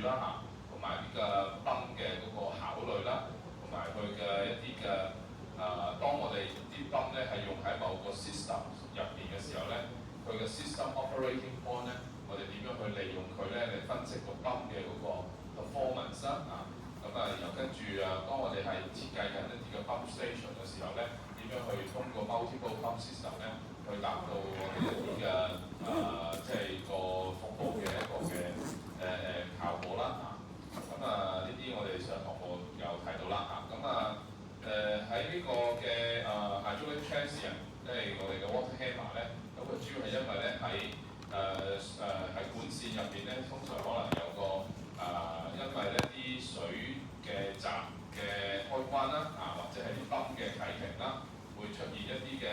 啦嚇，同埋啲嘅泵嘅嗰個考慮啦，同埋佢嘅一啲嘅當我哋啲泵咧係用喺某個 system 入邊嘅時候咧，佢嘅 system operating point 咧，我哋點樣去利用佢咧嚟分析個泵嘅嗰個 performance 啦啊，咁啊又跟住當我哋係設計緊一啲嘅 pump station 嘅時候咧，點樣去通過 multiple pump system 咧，去達到我哋一啲嘅即係個服務嘅一個嘅效果啦啊，咁啊呢啲我哋上堂課有睇到啦啊，咁喺呢個嘅hydraulic transient， 即係我哋嘅 water hammer 咧，咁佢主要係因為咧喺管線入邊咧，通常可能有個因為咧啲水嘅閘嘅開關啦啊，或者係啲泵嘅啟停啦，會出現一啲嘅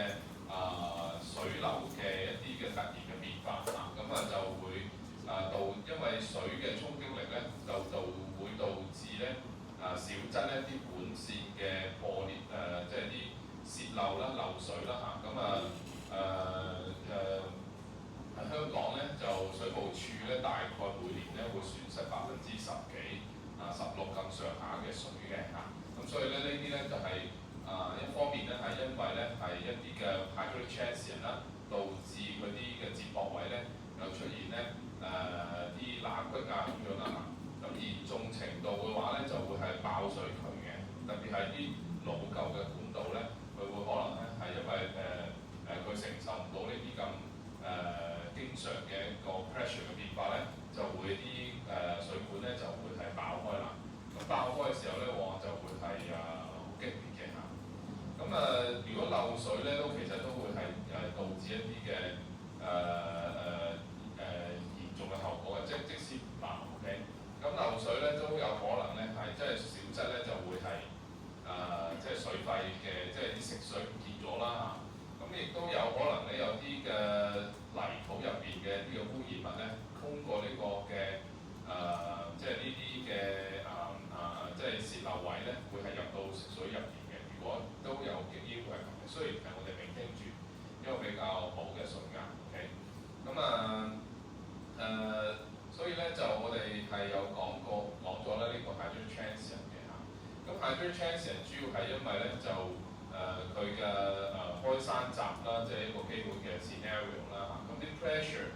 水流嘅一啲嘅突然嘅變化啊，咁就會因為水嘅衝擊力咧，就會導致咧小則咧啲管線嘅破裂即係啲泄漏啦、漏水啦嚇，咁香港咧就水務署咧大概每年咧會損失10%幾16%咁上下嘅水嘅嚇，咁所以咧呢啲咧就係一方面咧係因為咧係一啲嘅 hydraulic transient 啦，導致嗰啲嘅接駁位咧又出現咧啲罅隙啊咁樣啦嚇，咁嚴重程度嘅話咧就會係爆水渠嘅，特別係啲老舊嘅管道咧，佢會可能咧係因為佢承受唔到呢啲咁經常嘅一個 pressure 嘅變化咧，就會啲水管咧就會係爆開啦。咁爆開嘅時候咧，往往就會係好激烈嘅嚇。咁如果漏水咧，其實都會係導致一啲嘅嚴重嘅後果嘅，即使唔爆 ，OK。咁漏水咧都有可能咧係即係小則咧就會係即係水費嘅，即係啲食水唔見咗啦嚇。咁亦都有可能咧有啲嘅泥土入邊嘅呢個污染物咧，通過呢個嘅即係呢啲嘅即係泄漏位咧，會係入到食水入邊嘅。如果都有機會係咁嘅，雖然係我哋未聽住一個比較好嘅水壓 ，OK。咁所以咧就我哋係有講咗咧呢個 hydraulic transient 嘅嚇。咁 hydraulic transient 主要係因為咧就佢嘅開山閘啦，即係一個基本嘅 scenario 啦嚇。咁啲 pressure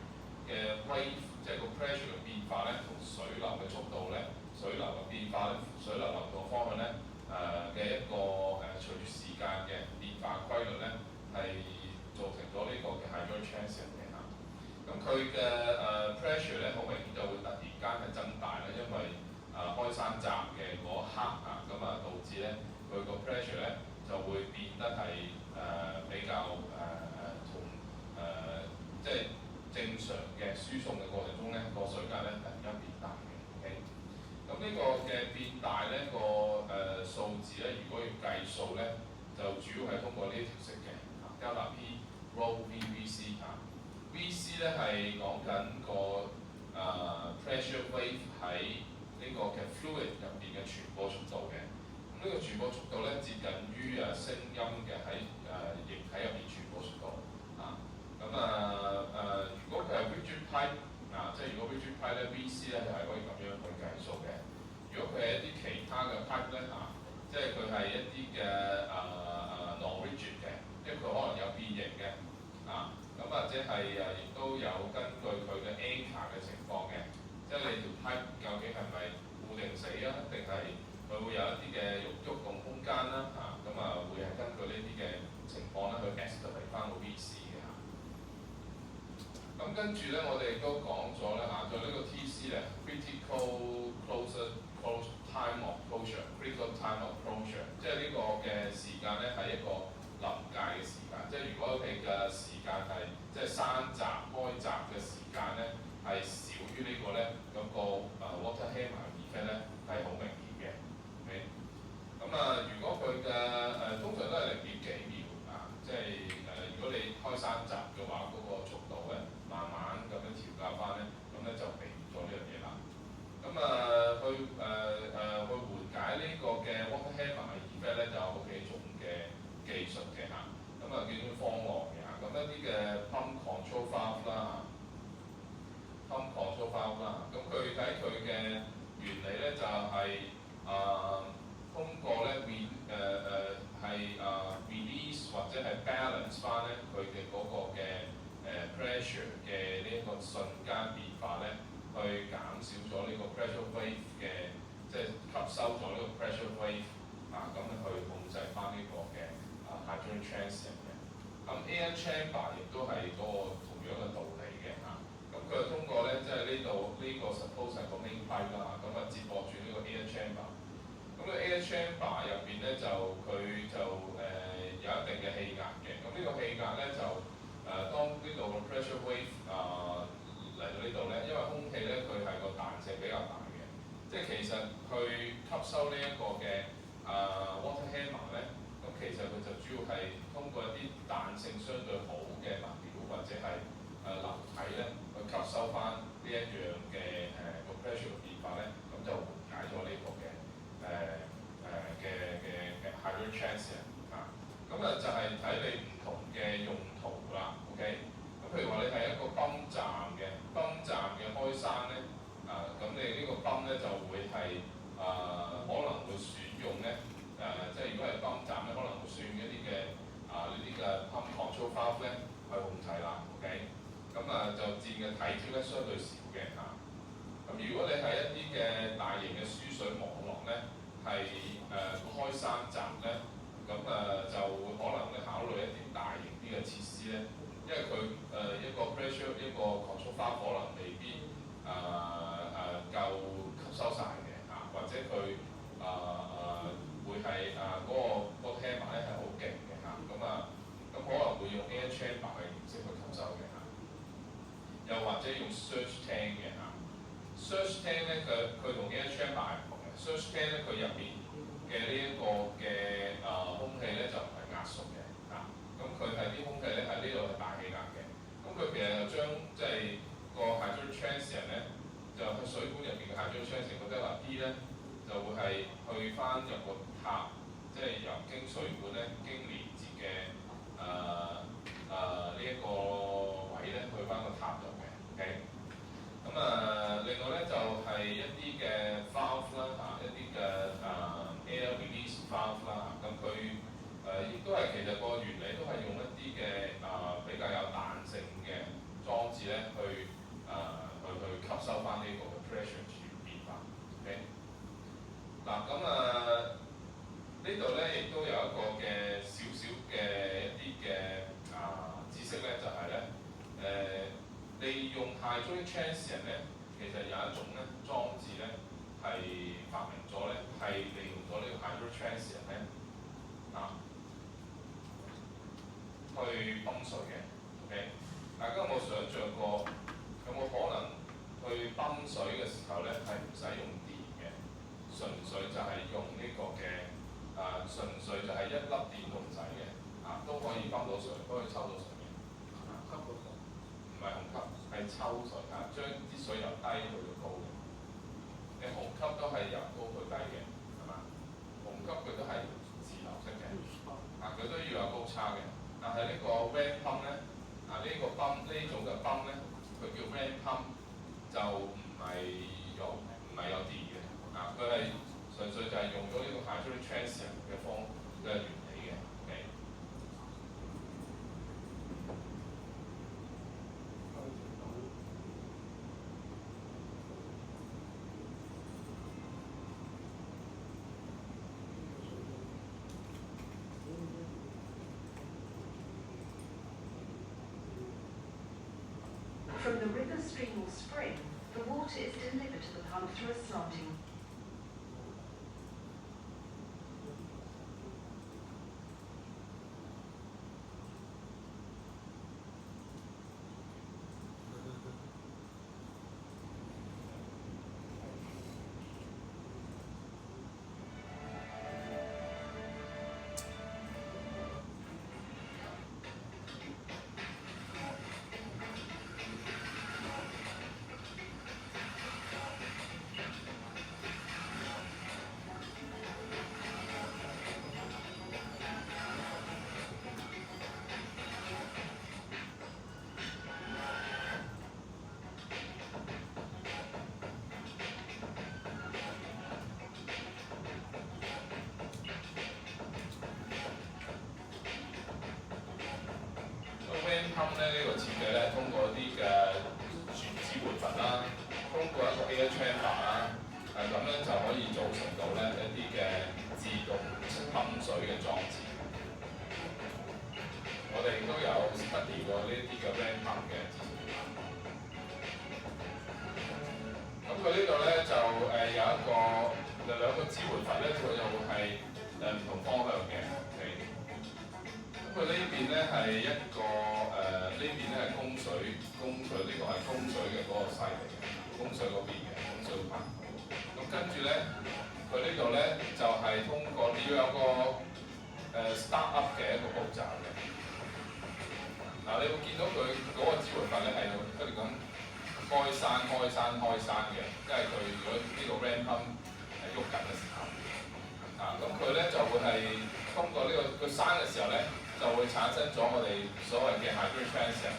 嘅 wave， 即係個 pressure 嘅變化咧，同水流嘅速度咧，水流嘅變化咧，水流流動方向咧嘅一個隨住時間嘅變化規律咧，係造成咗呢個嘅 hydraulic transient 嘅嚇。咁佢嘅pressure 咧，好明顯就會突然間係增大啦，因為開山閘嘅嗰一刻啊，咁導致咧佢個 pressure 咧就會變得係比較同即係正常嘅輸送嘅過程中咧，個水壓咧突然間變大嘅 ，OK。咁呢個嘅變大咧個數字咧，如果要計數咧，就主要係通過呢條式嘅交納 P rho VVC 嚇。VC 咧係講緊個pressure wave 喺呢個嘅 fluid 入邊嘅傳播速度嘅。咁呢個傳播速度咧接近於聲音嘅喺液體入邊傳播速度啊。咁如果佢係 rigid pipe 即係如果 rigid pipe 咧 VC 咧就係可以咁樣去計數嘅。如果佢係一啲其他嘅 pipe 咧即係佢係一啲嘅non-rigid 嘅，即係佢可能有變形嘅咁或者係亦都有根據佢嘅 anchor 嘅情況嘅，即係你條 pipe 究竟係咪固定死啊，定係佢會有一啲嘅喐動空間啦會係根據呢啲嘅情況咧去 estimate 翻個 VC 嘅嚇。咁跟住咧，我哋都講咗咧就呢個 TC 咧 critical time of closure，critical time of closure， 即係呢個嘅時間咧係一個臨界嘅時間，即係如果你嘅時間係即係閂閘開閘嘅時間咧係少於呢個咧，咁個water hammer effect 咧係好明顯嘅。OK， 咁如果佢嘅通常都係0.幾秒即係如果你開閂閘嘅話，嗰個速度咧慢慢咁樣調校翻咧，咁咧就避免咗呢樣嘢啦。咁去緩解呢個嘅 water hammer effect 咧，就有好幾種嘅技術嘅嚇，幾種方案嘅嚇，咁一啲嘅 pump control valve 啦，咁佢睇佢嘅係通過咧release 或者係 balance 翻咧佢嘅嗰個嘅pressure 嘅呢一個瞬間變化咧，去減少咗呢個 pressure wave 嘅，即係吸收咗呢個 pressure wave 咁去控制翻呢個嘅hydrogen transient 嘅。咁 air chamber 亦都係嗰個同樣嘅道理嘅嚇。咁佢係通過咧，即係呢度呢個 suppose 係個 main pipe 啦，咁接駁住呢個 air chamber。咁個 air chamber 入邊咧佢就有一定嘅氣壓嘅。咁呢個氣壓咧就當呢度個 pressure wave 嚟到呢度咧，因為空氣咧佢係個彈性比較大嘅，即係其實去吸收呢一個嘅water hammer 咧，咁其實佢就主要係通過一啲彈性相對好嘅物料或者係流體咧，去吸收翻呢一樣嘅個 pressure 嘅變化咧，咁就緩解咗呢個嘅hydrogen transient 嚇。咁就係睇你唔同嘅用途啦 ，OK？ 咁譬如話你係一個泵站嘅開山咧，咁你呢個泵咧就會係可能會選用咧，即係如果係泵站咧，可能會選用一啲嘅呢啲嘅 pump control valve 咧去控制啦 ，OK？ 咁就佔嘅體積咧相對少嘅嚇。咁如果你係一啲嘅大型嘅輸水網絡咧，係開山閘咧，咁就會可能你考慮一啲大型啲嘅設施咧，因為佢一個 pressure 一個 control valve 可能未必夠吸收晒嘅嚇，或者佢會係嗰個 hammer 咧係好勁嘅嚇，咁可能會用 air chamber 嘅形式去吸收嘅嚇，又或者用 surge tank 嘅嚇。surge tank 咧佢同 air chamber 係唔同嘅 ，surge tank 咧佢入邊嘅呢一個嘅空氣咧就唔係壓縮嘅嚇，咁佢係啲空氣咧喺呢度係大氣壓嘅，咁佢其實就將即係個 hydrogen transient 咧，就喺水管入邊嘅 hydrogen transient 個 delta P 咧，就會係去翻入個塔，即係由經水管咧經連接嘅呢一個位咧去翻個塔度嘅 ，OK？ 咁另外咧就係一啲嘅 valve 啦嚇，一啲嘅air release valve 啦嚇，咁佢亦都係其實個原理都係用一啲嘅比較有彈性嘅裝置咧去吸收翻呢個 pressure 變化 ，OK？ 嗱咁呢度咧亦都有一個嘅少少嘅一啲嘅知識咧，就係咧利用 hydrogen transient 咧，其實有一種咧裝置咧係發明咗咧，係利用咗呢個 hydrogen transient 咧去泵水嘅 ，OK？ 大家有冇想像過有冇可能去泵水嘅時候咧係唔使用電嘅，純粹就係用呢個嘅純粹就係一粒電動仔嘅都可以泵到水，都可以抽到水嘅。吸到水？唔係虹吸，係抽水將啲水由低去到高嘅。你虹吸都係由高去低嘅，係嘛？虹吸佢都係自流式嘅，佢都要有高差嘅。但係呢個 van pump 咧，呢個泵呢種嘅泵咧，佢叫 van pump 就唔係有電嘅，佢係純粹就係用咗呢個 hydrogen transient 嘅原理嘅 ，OK？ From the river, stream or spring, the water is delivered to the pump through a slanting pump 咧呢個設計咧，通過啲嘅支援閥啦，通過一個 air chamber 啦，咁咧就可以組成到咧一啲嘅自動泵水嘅裝置。我哋都有 study 過呢啲嘅 ram pump 嘅。咁佢呢度咧就有一個兩個支援閥咧，佢就會係唔同方向嘅。咁佢呢邊咧係一個呢邊咧係供水呢個係供水嘅嗰個 side 嚟嘅，供水嗰邊嘅供水盤。咁跟住咧，佢呢度咧就係通過要有個start up 嘅一個步驟嘅。嗱，你會見到佢嗰個支援閥咧係不斷咁開閂嘅，即係佢如果呢個 ram pump 係喐緊嘅時候，咁佢咧就會係通過呢個佢閂嘅時候咧，就會產生咗我哋所謂嘅 hydraulic transient。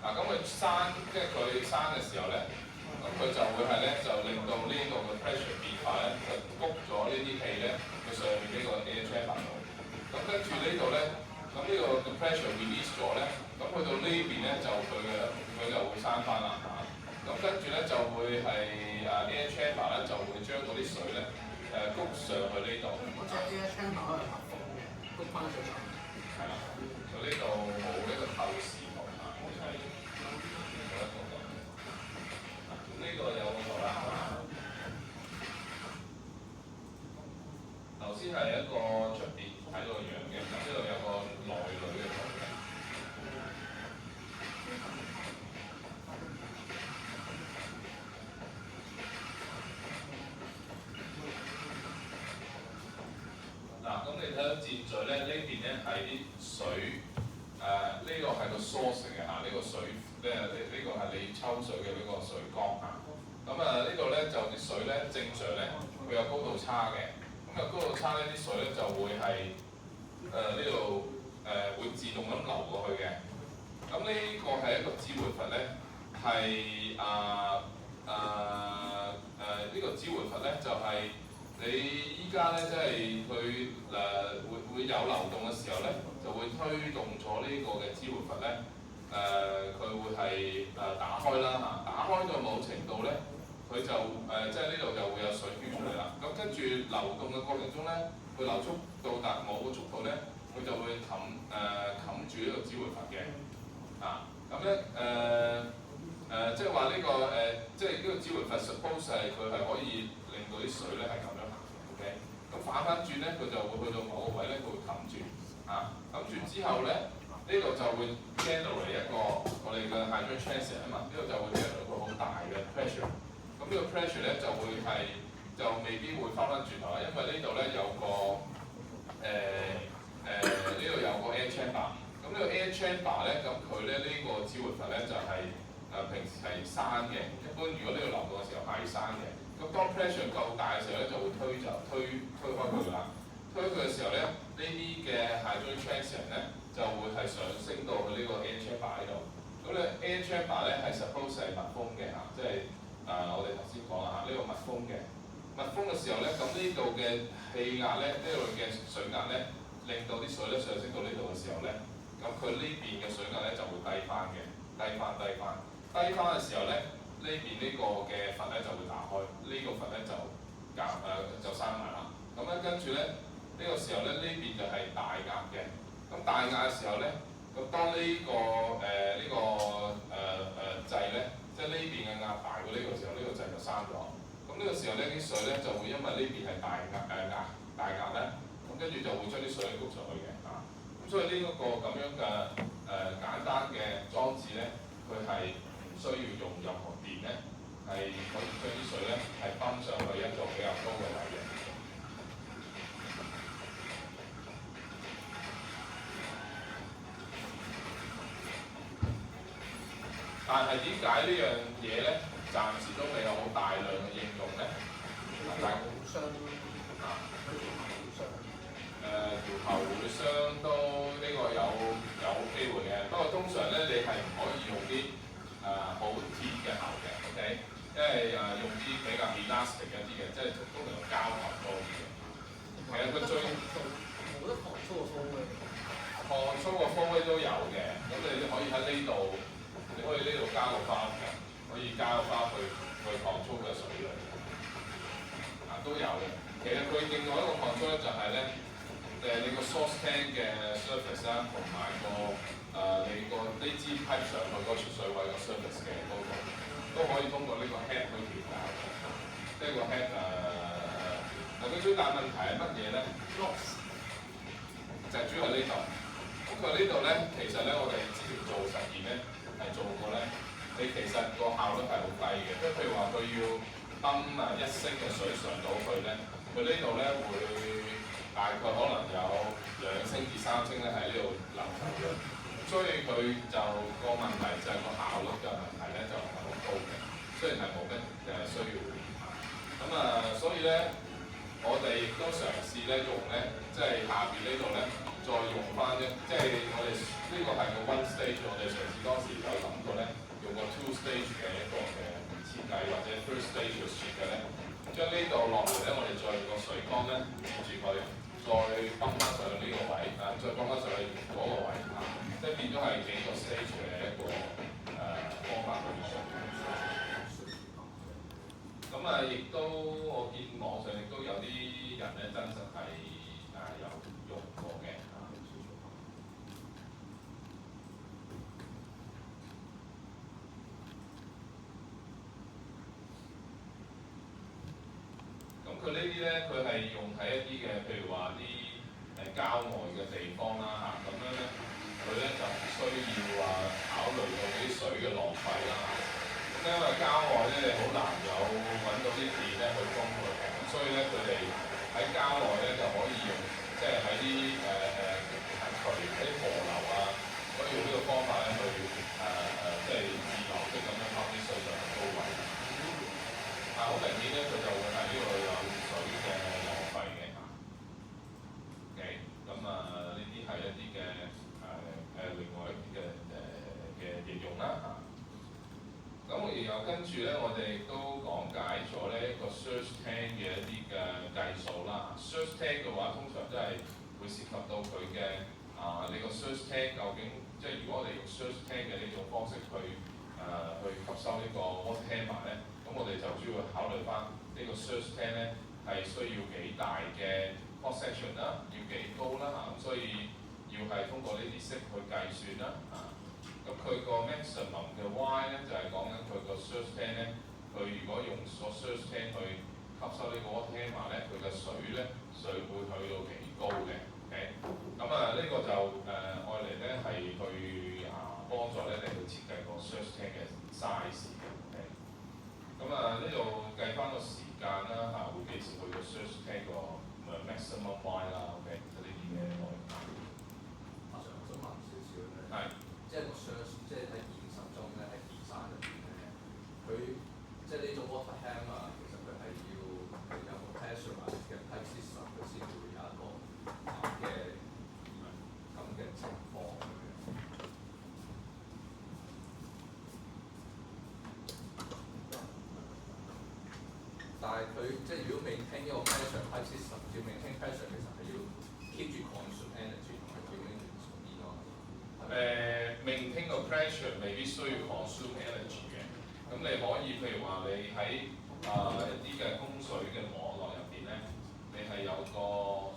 咁佢閂即係佢閂嘅時候咧，咁佢就會係咧就令到呢個嘅 pressure 變化咧，就谷咗呢啲氣咧去上面呢個 air chamber 度。咁跟住呢度咧，咁呢個嘅 pressure release 咗咧，咁去到呢邊咧就佢就會閂翻啦嚇。咁跟住咧就會係air chamber 咧就會將嗰啲水咧谷上去呢度。我隻 air chamber 可能密封嘅，谷翻水上去。係啦，佢呢度冇呢個透視圖啊，係冇一個咁。呢個有個圖啦，係嘛？頭先係一個出邊睇到個樣嘅，咁呢度有個內裏嘅圖嘅。咁你睇到箭嘴咧，呢邊咧係啲水，呢個係個 source 嘅嚇，呢個水呢個係你抽水嘅呢個水缸嚇。咁呢度咧就啲水咧正常咧會有高度差嘅，咁有高度差咧啲水咧就會係呢度會自動咁流過去嘅。咁呢個係一個支援閥咧，係呢個支援閥咧就係、你依家咧，即係佢會有流動嘅時候咧，就會推動咗呢個嘅支援閥咧，佢會係打開啦嚇，打開到某程度咧，佢就即係呢度就會有水飆出嚟啦。咁跟住流動嘅過程中咧，佢流速到達某個速度咧，佢就會冚住呢個支援閥嘅。咁咧即係話呢個即係呢個支援閥 suppose 係佢係可以令到啲水咧係咁樣。咁反翻轉咧，佢就會去到某個位咧，佢會冚住，冚住之後咧，呢度就會 generate 一個我哋嘅 hydraulic transient 啊嘛，呢度就會 generate 一個好大嘅 pressure。咁呢個 pressure 咧就會係就未必會翻翻轉頭啦，因為呢度咧有個呢度有個 air chamber。咁呢個 air chamber 咧，咁佢咧呢個支援閥咧就係平時係閂嘅，一般如果呢度流動嘅時候係閂嘅。咁當 pressure 夠大嘅時候咧，就會推開佢㗎啦。推佢嘅時候咧，呢啲嘅 hydraulic transient 咧就會係上升到去呢個 air chamber 呢度。咁咧 air chamber 咧係 suppose 係密封嘅嚇，即係我哋頭先講啦嚇，呢個密封嘅。密封嘅時候咧，咁呢度嘅氣壓咧，呢度嘅水壓咧，令到啲水咧上升到呢度嘅時候咧，咁佢呢邊嘅水壓咧就會低翻嘅，低翻嘅時候咧。呢邊呢個嘅閥咧就會打開，呢、個閥咧就閂埋啦。咁咧跟住咧呢個時候咧呢邊就係大壓嘅。咁大壓嘅時候咧，咁當呢個掣咧，即係呢邊嘅壓大過呢個時候，呢個掣就閂咗。咁呢個時候咧啲水咧就會因為呢邊係大壓咧，咁跟住就會將啲水谷上去嘅嚇。咁所以呢一個咁樣嘅簡單嘅裝置咧，佢係需要用任何電咧，係可以將啲水咧係泵上去一個比較高嘅位嘅。但係點解呢樣嘢咧，暫時都未有好大量嘅應用咧？條喉箱條喉箱都呢個有機會嘅，不過通常咧你係唔可以用啲好鐵嘅喉嘅 ，OK， 因為用啲比較 elastic 一啲嘅，即係通常用膠喉多啲嘅。其實佢最冇得抗粗個風威，抗粗個風威都有嘅。咁你可以喺呢度，你可以呢度加個花嘅，可以加個花去擴充嘅水量。都有嘅。其實佢另外一個 control 咧就係咧，你個 source tank 嘅 surface 啦，同埋你個呢支 pipe 上去嗰出水位個 surface 嘅高度，都可以通過呢個 head 去調校。即係個 head 佢最大問題係乜嘢咧？就係主要係呢度。咁佢呢度咧，其實咧我哋之前做實驗咧係做過咧，你其實個效率係好低嘅。即係譬如話佢要泵1升嘅水上到去咧，佢呢度咧會大概可能有2升至3升咧喺呢度流走嘅，所以佢就個問題就係個效率嘅問題咧就唔係好高嘅，雖然係冇乜需要咁所以咧我哋亦都嘗試咧用咧，即係下邊呢度咧再用翻啫，即係我哋呢個係個 one stage， 我哋嘗試當時有諗過咧用個 two stage 嘅一個嘅設計或者 first stage 嘅設計咧，將呢度落嚟咧，我哋再用個水缸咧接住佢，再泵翻上去呢個位，再泵翻上去嗰個位，即係變咗係幾個 stage 嘅一個方法去做。咁亦都我見網上亦都有啲人咧真實係有用過嘅。佢呢啲咧，佢係用喺一啲嘅，譬如話啲郊外嘅地方啦咁樣咧，佢咧就唔需要話考慮到啲水嘅浪費啦咁因為郊外咧你好難有揾到啲電咧去供佢嘅，咁所以咧佢哋喺郊外咧就可以用，即係喺啲渠、喺啲河流可以用呢個方法咧去即係自流式咁樣拋啲水上去高位。好明顯咧，佢就會係呢個有水嘅浪費嘅OK，咁呢啲係一啲嘅另外一啲嘅應用啦咁然後跟住咧，我哋亦都講解咗咧一個 surge tank 嘅一啲嘅計數啦。surge tank 嘅話，通常都係會涉及到佢嘅你個 surge tank 究竟，即係如果我哋用 surge tank 嘅呢種方式去吸收呢個 water hammer 咧。咁我哋就主要考慮翻呢個 surge tank 咧係需要幾大嘅 cross section 啦，要幾高啦咁所以要係通過呢啲式去計算啦咁佢個 maximum 嘅 Y 咧就係講緊佢個 surge tank 咧，佢如果用個 surge tank 去吸收呢個 water hammer 咧，佢嘅水會去到幾高嘅，OK？咁呢個就愛嚟咧係去幫助咧你去設計個 surge tank 嘅 size。咁呢度計翻個時間啦會幾時去到 surge tank 個 maximum Y 啦 ，OK？就呢啲嘅內容。我想問少少咧，即係個 surge， 即係喺現實中咧喺 design 入邊咧，佢即係呢種 water hammer 其實佢係要有個 pressurized 嘅 pipe system， 佢先會有一個咁嘅情況。但係佢即係如果 maintain 一個 pressure pipe system， 要 maintain pressure 其實係要 keep 住 consume energy 同埋 keep 住電咯。maintain 個 pressure 未必需要 consume energy 嘅，咁你可以譬如話你喺一啲嘅供水嘅網絡入邊咧，你係有個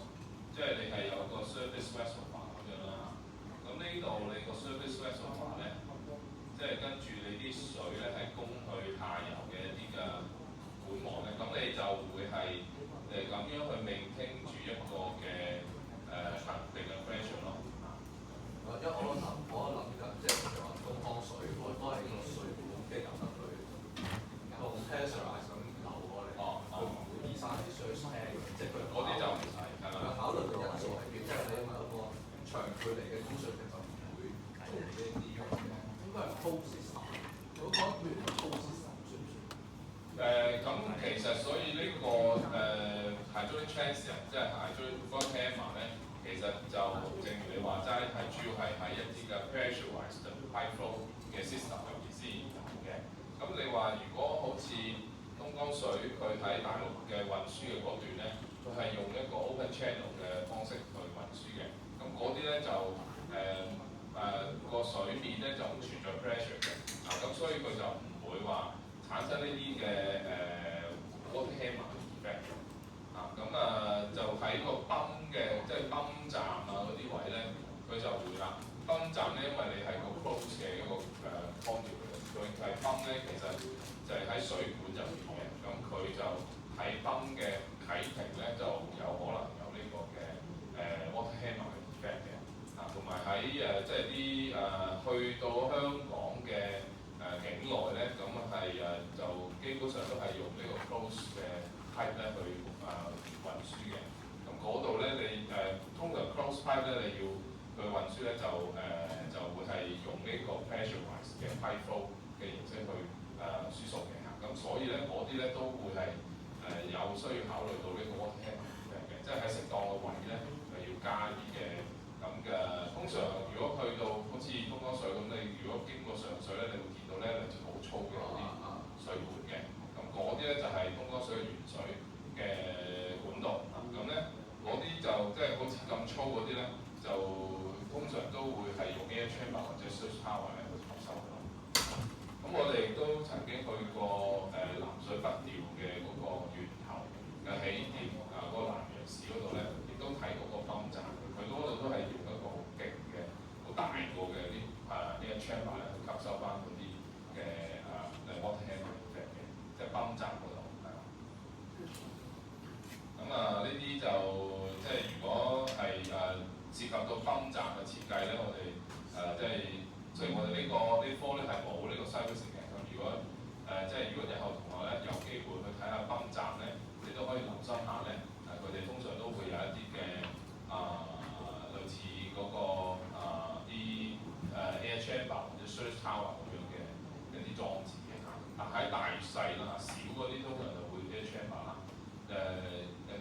即係你係有個 surface reservoir 咁樣啦咁呢度你個 surface reservoir 咧，即係跟住你啲水咧係供去下游嘅一啲嘅管網咧，咁你就會係咁樣去 maintain 住一個嘅恒定嘅 pressure 咯。因為我諗緊，即係譬如話東江水，我都係個水管即係由得佢用 pressurize 咁流過嚟，佢唔會依山而水聲，即係佢嗰啲就唔使係啦。考慮嘅因素係邊？即係你因為一個長距離嘅供水其實唔會做呢啲嘅，應該係 closed system。我覺得譬如 closed system 算唔算？咁其實所以呢個hydraulic transient 即係 hydraulic water hammer 咧。其實就正如你話齋，係主要係喺一啲嘅 pressurized pipe flow 嘅 system 入邊先用嘅。咁你話如果好似東江水佢喺大陸嘅運輸嘅嗰段咧，佢係用一個 open channel 嘅方式去運輸嘅。咁嗰啲咧就個水面咧就唔存在 pressure 嘅，咁所以佢就唔會話產生呢啲嘅water hammer effect。就喺個泵嘅即係泵站嗰啲位咧，佢就會啦。泵站咧，因為你係個 close 嘅一個conduit 嚟嘅，佢係泵咧，其實就係喺水管入面嘅，咁佢就喺泵嘅啟停咧就有可能有呢個嘅water hammer effect 嘅，同埋喺即係啲去到香港嘅境內咧，咁就基本上都係用呢個 close 嘅 pipe 咧去運輸嘅。咁嗰度咧你通常 close pipe 咧你要佢運輸咧就會係用呢個 pressurized 嘅 pipe flow 嘅形式去輸送嘅嚇。咁所以咧嗰啲咧都會係有需要考慮到呢個 water hammer 嘅，即係喺適當嘅位咧係要加啲嘅咁嘅。通常如果去到好似東江水咁，你如果經過上水咧，你會見到咧兩條好粗嘅嗰啲水管嘅。咁嗰啲咧就係東江水嘅原水嘅管道。咁咧嗰啲就即係好似咁粗嗰啲咧，就通常都會係用 air chamber 或者 surge tower 咧去吸收嘅。咁我哋都曾經去過南水北調嘅嗰個源頭嘅起點嗰個南洋市嗰度咧，亦都睇過個泵站，佢嗰度都係用一個好勁嘅、好大個嘅啲air chamber 咧去吸收翻嗰啲嘅water hammer effect 嘅，即係泵站嗰度係啦。咁呢啲就即係如果係涉及到泵站嘅設計咧，我哋即係雖然我哋呢科咧係冇呢個 service 嘅，咁如果即係如果日後同學咧有機會去睇下泵站咧，你都可以留心下咧，佢哋通常都會有一啲嘅類似嗰個啲air chamber 或者 surge tower 咁樣嘅一啲裝置嘅嚇。喺大細啦，小嗰啲通常就會 air chamber 啦，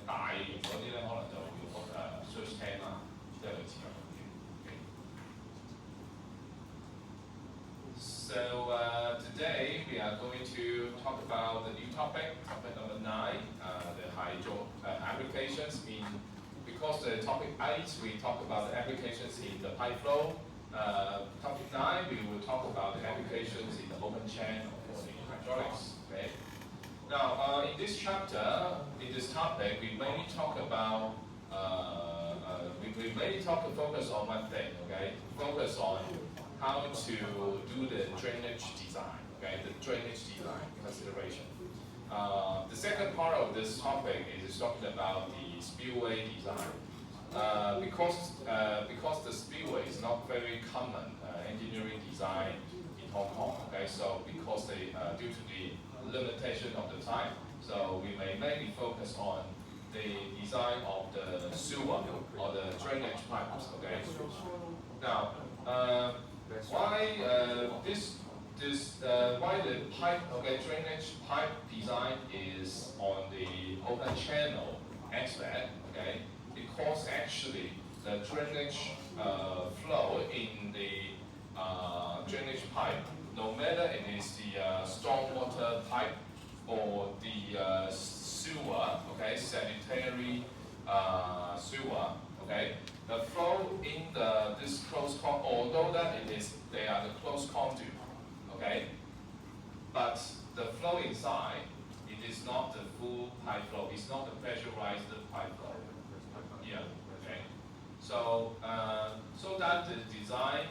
大型嗰啲咧可能就會用surge tank 啦，即係類似咁樣嘅。So today we are going to talk about the new topic number 9, the hydro applications in. Because the topic 8 we talk about the applications in the pipe flow. Topic 9 we will talk about the applications in the open channel for the hydraulics. Okay. Now in this chapter, in this topic, we mainly talk about we mainly focus on one thing. Okay, focus on how to do the drainage design, okay, the drainage design consideration. The second part of this topic is talking about the spillway design. Because the spillway is not very common engineering design in Hong Kong, okay, so because due to the limitation of the time, so we may mainly focus on the design of the sewer or the drainage pipes, okay. Now, why the pipe, okay, drainage pipe design is on the open channel aspect, okay, because actually the drainage flow in the drainage pipe, no matter it is the stormwater pipe or the sewer, okay, sanitary sewer, okay, the flow in this closed conduit, although that they are the closed conduit, okay, but the flow inside, it is not the full pipe flow, it's not the pressurized pipe flow. Yeah, okay. So that the design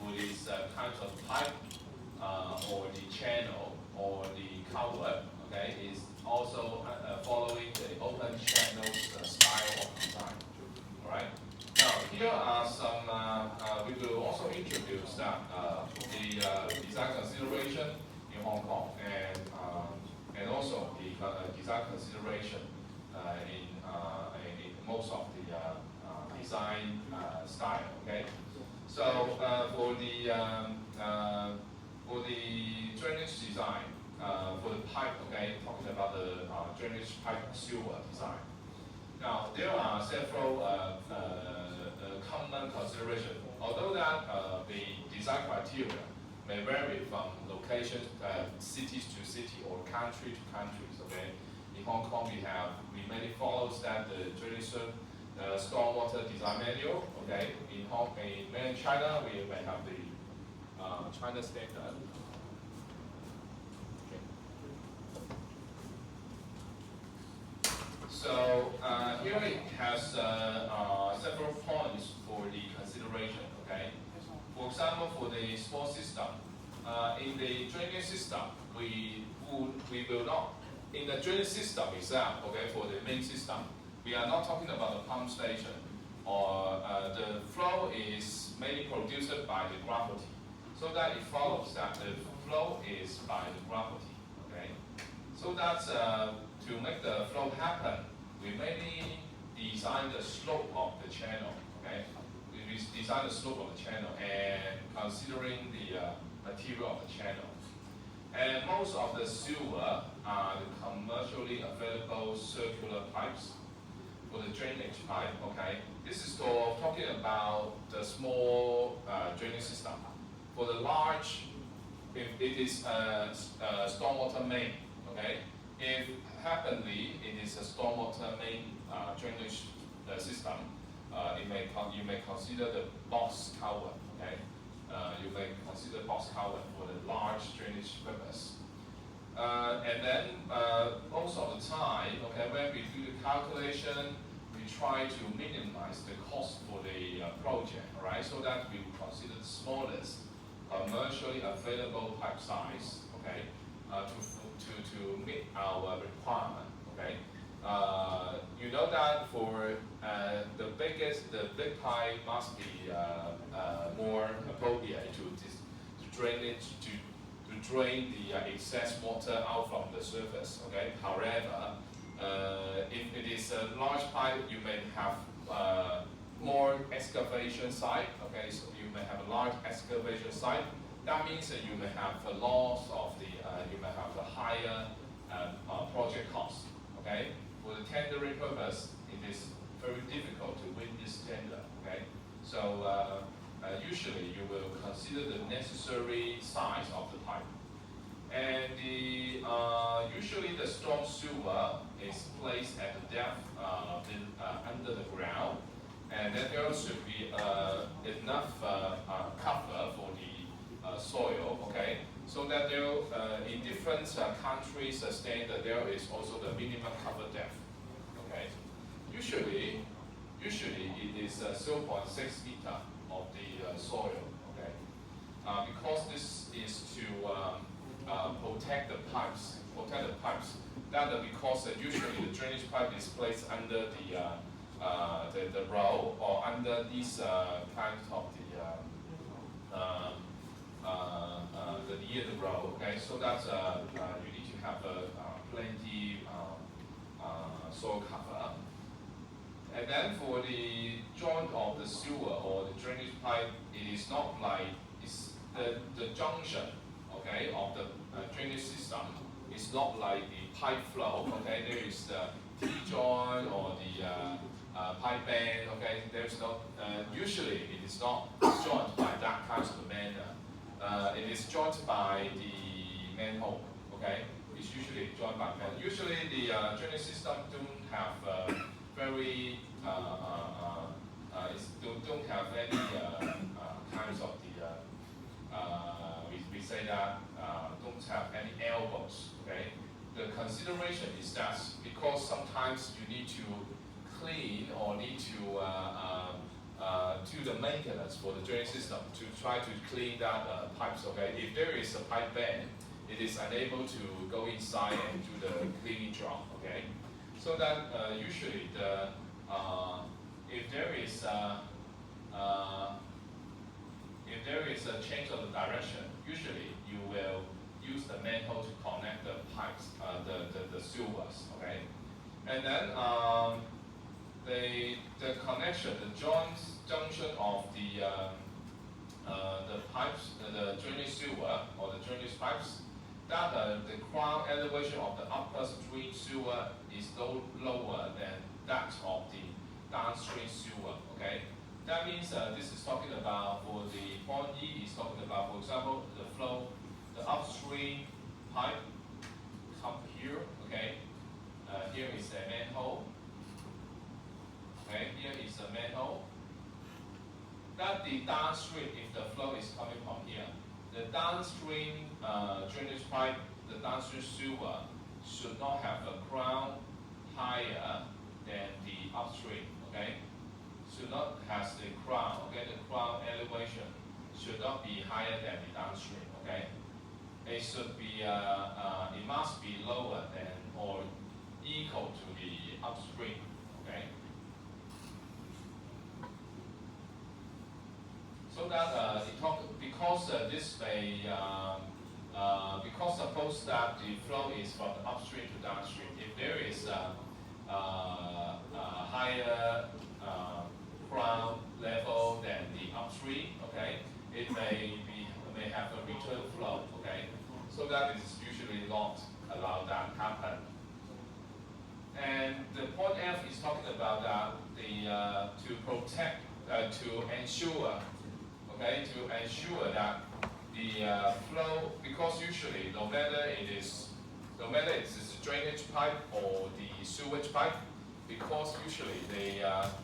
with this kind of pipe or the channel or the culvert, okay, is also following the open channel style of design. All right. Now here are some. We will also introduce that the design consideration in Hong Kong and also the design consideration in most of the design style. Okay. So for the drainage design, for the pipe, okay, talking about the drainage pipe sewer design. Now there are several common considerations. Although that the design criteria may vary from location, cities to city or country to countries. Okay, in Hong Kong we mainly follows that the drainage the stormwater design manual. Okay, in mainland China, we may have the China standard. Okay. So here it has several points for the consideration. Okay, for example, for the small system, in the drainage system, we will not in the drainage system itself. Okay, for the main system, we are not talking about the pump station, or the flow is mainly produced by the gravity. So that it follows that the flow is by the gravity. Okay, so that's to make the flow happen, we mainly design the slope of the channel. Okay, we design the slope of the channel and considering the material of the channel. And most of the sewer are the commercially available circular pipes for the drainage pipe. Okay, this is talking about the small drainage system. For the large, if it is a stormwater main, okay, if happenly it is a stormwater main drainage system, you may consider the box culvert. Okay, you may consider box culvert for the large drainage purpose. And then most of the time, okay, when we do the calculation, we try to minimize the cost for the project, all right, so that we consider the smallest commercially available pipe size, okay, to meet our requirement, okay. You know that for the big pipe must be more appropriate to drain the excess water out from the surface, okay. However, if it is a large pipe, you may have more excavation site, okay, so you may have a large excavation site. That means that you may have a loss of the, you may have a higher project cost, okay. For the tendering purpose, it is very difficult to win this tender, okay. So usually you will consider the necessary size of the pipe. And usually the storm sewer is placed at the depth under the ground, and then there should be enough cover for the soil, okay? So that there, in different countries, standard there is also the minimum cover depth, okay? Usually it is 0.6 meter of the soil, okay? Because this is to protect the pipes. That because usually the drainage pipe is placed under the row or under these kinds of the near the row. Okay, so that's you need to have plenty soil cover. And then for the joint of the sewer or the drainage pipe, it is not like it's the junction, okay, of the drainage system is not like the pipe flow, okay, there is the T-joint or the pipe band, okay, there's no, usually it is not joined by that kind of manner. It is joined by the manhole, okay, it's usually joined by manhole. Usually the drainage system don't have very, don't have any kinds of the, we say that don't have any elbows, okay? The consideration is that because sometimes you need to clean or need to do the maintenance for the drainage system to try to clean that pipes, okay? If there is a pipe band, it is unable to go inside and do the cleaning job, okay? So that usually the if there is a change of the direction, usually you will use the manhole to connect the pipes, the sewers, okay? And then the connection, the junction of the pipes, the drainage sewer or the drainage pipes, that the ground elevation of the upper stream sewer is lower than that of the downstream sewer, okay? That means this is talking about, for the point E is talking about, for example, the flow, the upstream pipe come here, okay? Here is the manhole, okay? Here is the manhole. That the downstream, if the flow is coming from here, the downstream drainage pipe, the downstream sewer should not have a crown higher than the upstream, okay? Should not has the crown, okay? The crown elevation should not be higher than the downstream, okay? It should be, it must be lower than or equal to the upstream, okay? So that because this may, because suppose that the flow is from the upstream to downstream, if there is a higher crown level than the upstream, okay, it may have a return flow, okay. So that is usually not allowed that happen. And the point F is talking about that to protect, to ensure, okay, to ensure that the flow, because usually no matter it's a drainage pipe or the sewage pipe, because usually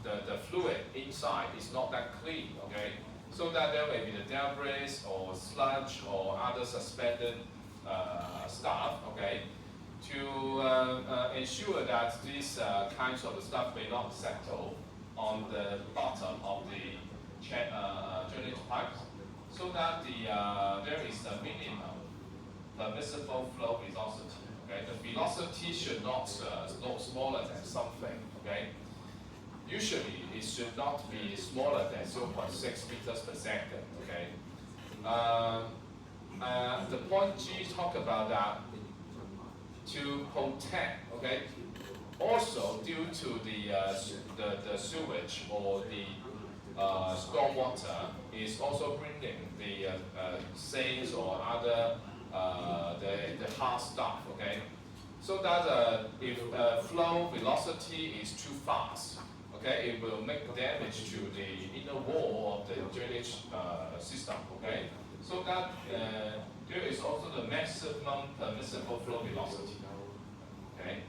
the fluid inside is not that clean, okay? So that there may be the debris or sludge or other suspended stuff, okay? To ensure that these kinds of stuff may not settle on the bottom of the drainage pipes, so that there is a minimum permissible flow velocity. Okay, the velocity should not smaller than something. Okay, usually it should not be smaller than 0.6 meters per second. Okay, the point G talk about that to protect. Okay, also due to the sewage or the stormwater is also bringing the stains or other the hard stuff, okay? So that if flow velocity is too fast, okay, it will make damage to the inner wall of the drainage system, okay? So that there is also the maximum permissible flow velocity, okay?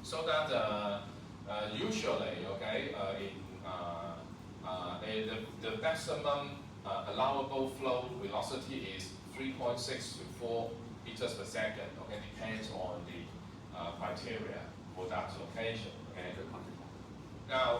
So that usually, okay, the maximum allowable flow velocity is 3.6 to 4 meters per second. Okay, depends on the criteria for that location. Okay. Now,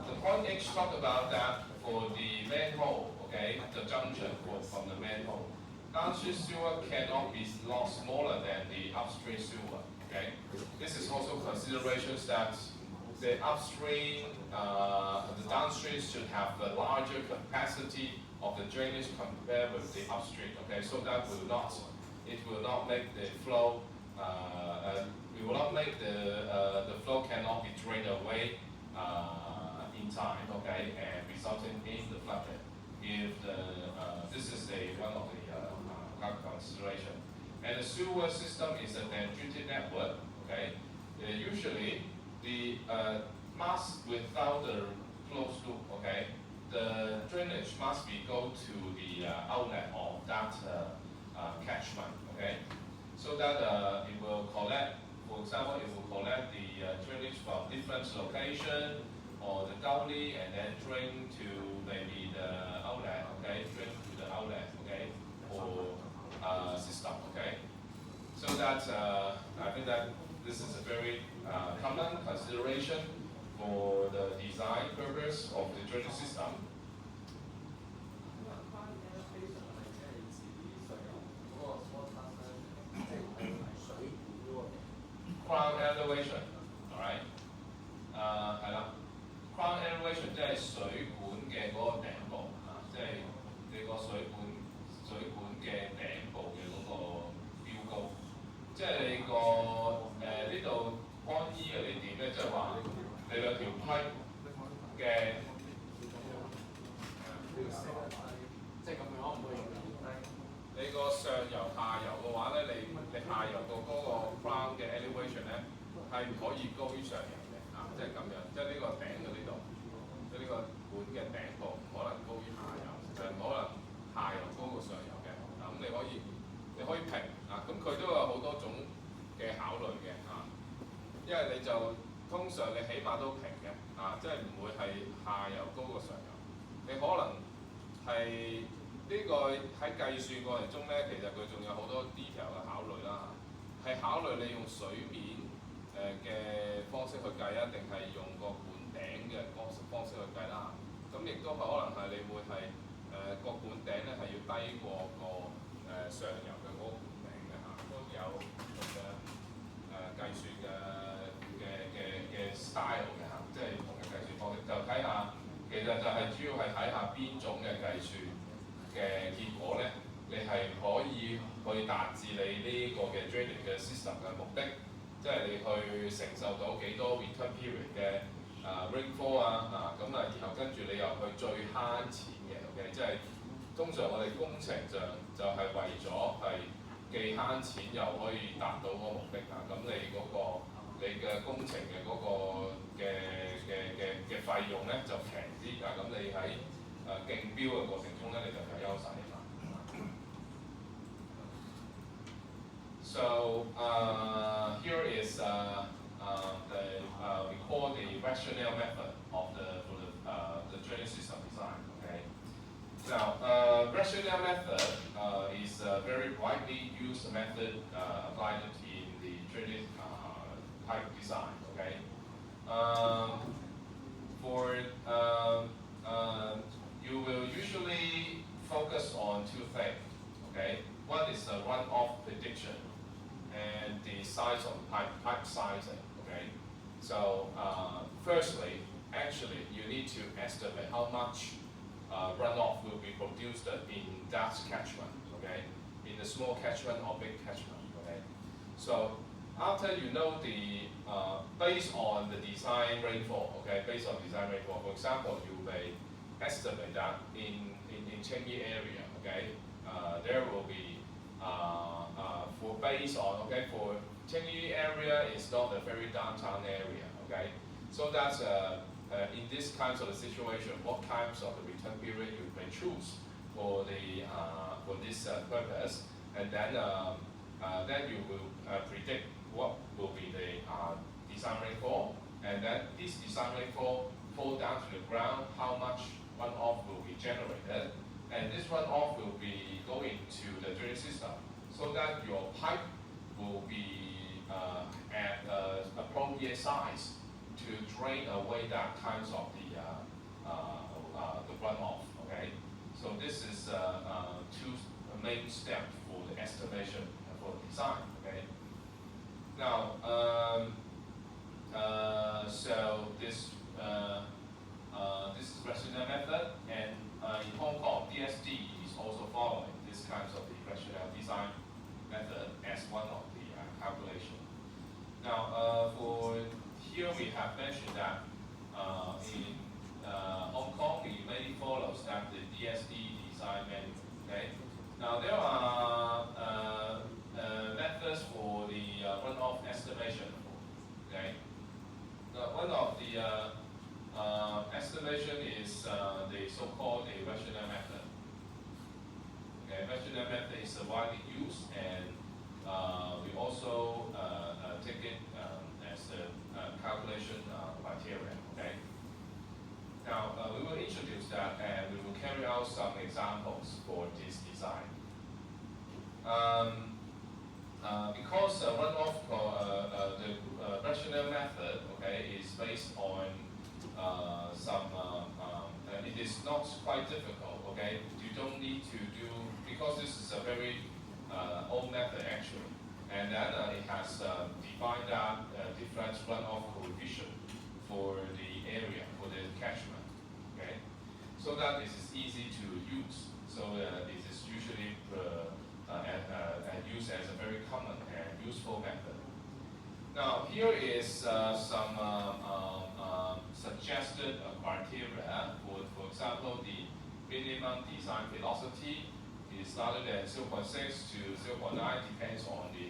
the point H talk about that for the manhole. Okay, the junction from the manhole. Downstream sewer cannot be smaller than the upstream sewer. Okay, this is also considerations that the upstream, the downstream should have a larger capacity of the drainage compared with the upstream. Okay, so that it will not make the flow, it will not make the flow cannot be drained away in time. Okay, and resulting in the flooding. If this is one of the consideration, and the sewer system is a dendritic network. Okay, usually the must without the closed loop, okay, the drainage must go to the outlet of that catchment, okay, so that it will collect, for example, it will collect the drainage from different location or the gully and then drain to maybe the outlet, okay, drain to the outlet, okay, or system, okay, so that I think that this is a very common consideration for the design purpose of the drainage system. Crown elevation, alright， 係啦 ，crown elevation 即係水管嘅嗰個頂部啊，即係你個水管嘅頂部嘅嗰個標高，即係你呢度安衣嘅呢點咧，即係話你兩條批嘅，即係咁樣可唔可以你個上游下游嘅話咧，你下游個嗰個 crown 嘅 elevation 咧係唔可以高於上游嘅啊，即係咁樣，即係呢個頂到呢度，即係呢個管嘅頂部唔可能高於下游，就唔可能下游高過上游嘅啊，咁你可以平啊，咁佢都有好多種嘅考慮嘅啊，因為你就通常你起碼都平嘅，即係唔會係下游高過上游。你可能係呢個喺計算過程中咧，其實佢仲有好多 detail 嘅考慮啦，係考慮你用水面嘅方式去計啊，定係用個管頂嘅方式去計啦。咁亦都可能係你會係個管頂咧係要低過個上游嘅嗰個管頂嘅嚇，都有唔同嘅計算嘅 style 嘅嚇，即係唔同嘅計算方式，就睇下其實就係主要係睇下邊種嘅計算嘅結果咧，你係可以去達至你呢個嘅 drainage 嘅 system 嘅目的，即係你去承受到幾多 return period 嘅rainfall咁然後跟住你又去最慳錢嘅 ，OK， 即係通常我哋工程上就係為咗係既慳錢又可以達到嗰個目的咁你嗰個你嘅工程嘅嗰個嘅費用咧就平啲咁你喺競標嘅過程中咧你就有優勢嘛。So here is we call the rationale method of the drainage system design. Okay. Now, rationale method is a very widely used method applied in the drainage pipe design. Okay. You will usually focus on two things. Okay. One is the runoff prediction and the size of the pipe sizing. Okay. So firstly, actually, you need to estimate how much runoff will be produced in that catchment. Okay. In the small catchment or big catchment. Okay. So after you know the based on the design rainfall. Okay. Based on design rainfall, for example, you may estimate that in Chengi area. Okay. There will be for based on for Chengi area is not a very downtown area. Okay, so that's in this kinds of situation, what kinds of the return period you may choose for the for this purpose, and then you will predict what will be the design rainfall, and then this design rainfall fall down to the ground, how much runoff will be generated. And this runoff will be going to the drainage system, so that your pipe will be at appropriate size to drain away that kinds of the runoff. Okay, so this is two main steps for the estimation for the design. Okay, now so this is rationale method, and in Hong Kong, DSD is also following this kinds of the rationale design method as one of the calculation. Now, for here we have mentioned that in Hong Kong, we mainly follows that the DSD design method. Okay. Now there are methods for the runoff estimation. Okay. One of the estimation is the so-called the rationale method. Okay, rationale method is widely used, and we also take it as the calculation criteria. Okay. Now we will introduce that, and we will carry out some examples for this design. Because runoff the rationale method, okay, is based on it is not quite difficult. Okay, you don't need to do, because this is a very old method actually, and then it has defined that different runoff coefficient for the area, for the catchment. Okay, so that this is easy to use. So it is usually used as a very common and useful method. Now here is some suggested criteria for example, the minimum design velocity is started at 0.6 to 0.9, depends on the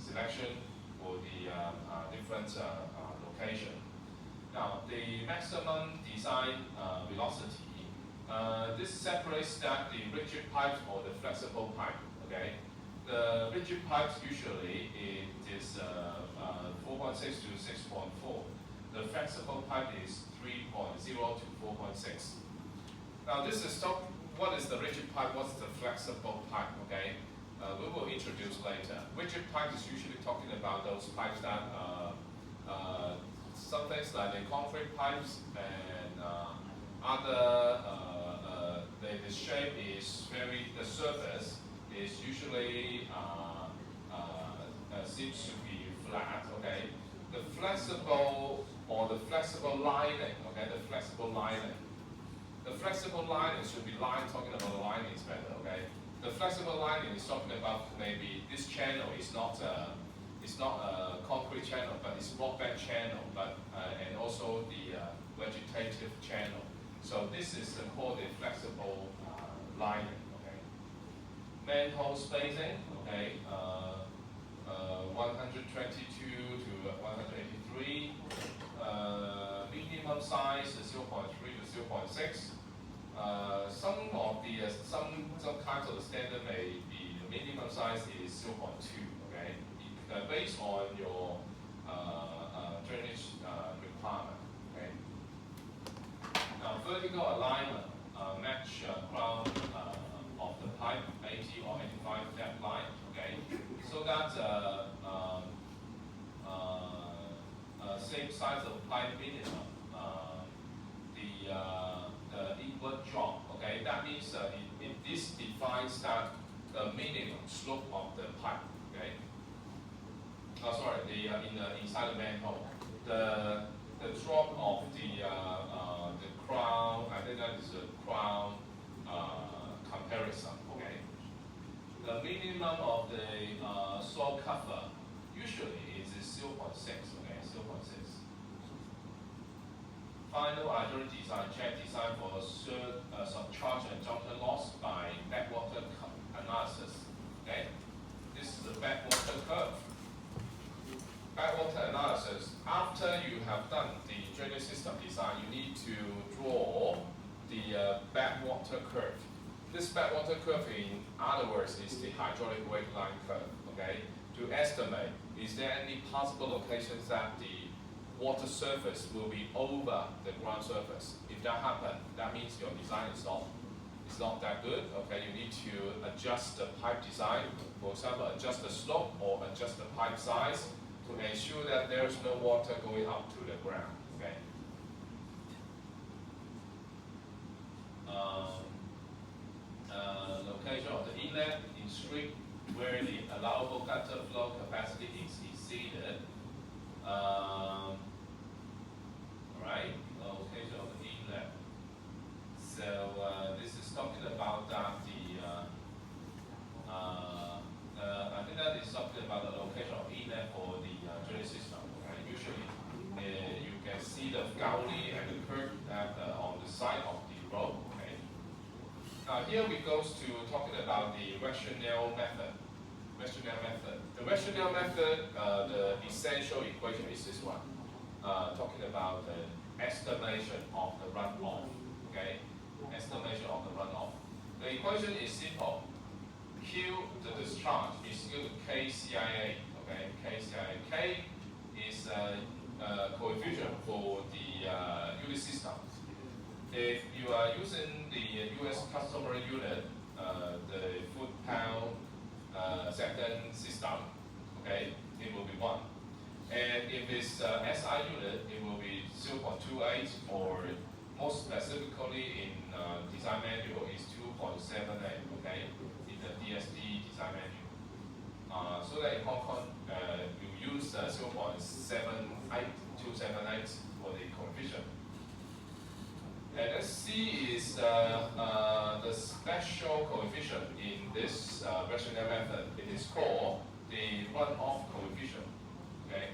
selection for the different location. Now the maximum design velocity, this separates that the rigid pipe or the flexible pipe. Okay, the rigid pipes usually it is 4.5 4.6 to 6.4. The flexible pipe is 3.0 to 4.6. Now this is what is the rigid pipe, what's the flexible pipe, okay? We will introduce later. Rigid pipe is usually talking about those pipes that, some things like the concrete pipes and other, the shape is the surface is usually seems to be flat, okay? The flexible lining, okay, the flexible lining. The flexible lining should be talking about the lining is better, okay? The flexible lining is talking about maybe this channel is not a concrete channel, but it's rockbed channel, but and also the vegetative channel. So this is called the flexible lining, okay? Manhole spacing, okay? 122 to 183. Minimum size is 0.3 to 0.6. Some kinds of the standard may be the minimum size is 0.2. Okay, based on your drainage requirement. Okay. Now vertical alignment match ground of the pipe 80 or 85 depth line. Okay, so that same size of pipe minimum, the inward drop. Okay, that means this defines that the minimum slope of the pipe. Okay. Inside the manhole, the drop of the crown. I think that is the crown comparison. Okay. The minimum of the soil cover usually is 0.6. Okay, 0.6. Final hydraulic design check design for subcharge and junction loss by backwater analysis. Okay, this is the backwater curve. Backwater analysis. After you have done the drainage system design, you need to draw the backwater curve. This backwater curve, in other words, is the hydraulic wave line curve. Okay, to estimate, is there any possible locations that the water surface will be over the ground surface? If that happens, that means your design is not that good. Okay, you need to adjust the pipe design. For example, adjust the slope or adjust the pipe size to ensure that there is no water going up to the ground. Okay. Location of the inlet in street where the allowable gutter flow capacity is exceeded. Right, location of the inlet. So this is talking about that I think that is talking about the location of inlet for the drainage system. Okay? Usually, you can see the gully and the curb that on the side of the road. Okay. Now here we go to talking about the rationale method. The rationale method, the essential equation is this one. Talking about the estimation of the runoff. Okay, estimation of the runoff. The equation is simple. Q, the discharge, is equal to KCIA. Okay, KCIA. K is coefficient for the unit system. If you are using the US customary unit, the foot-pound second system, okay, it will be 1. And if it's SI unit, it will be 0.28, or more specifically in design manual is 2.78, okay, in the DSD design manual. So that in Hong Kong, you use 0.78278 for the coefficient. And SC is the special coefficient in this rationale method. It is called the runoff coefficient. Okay,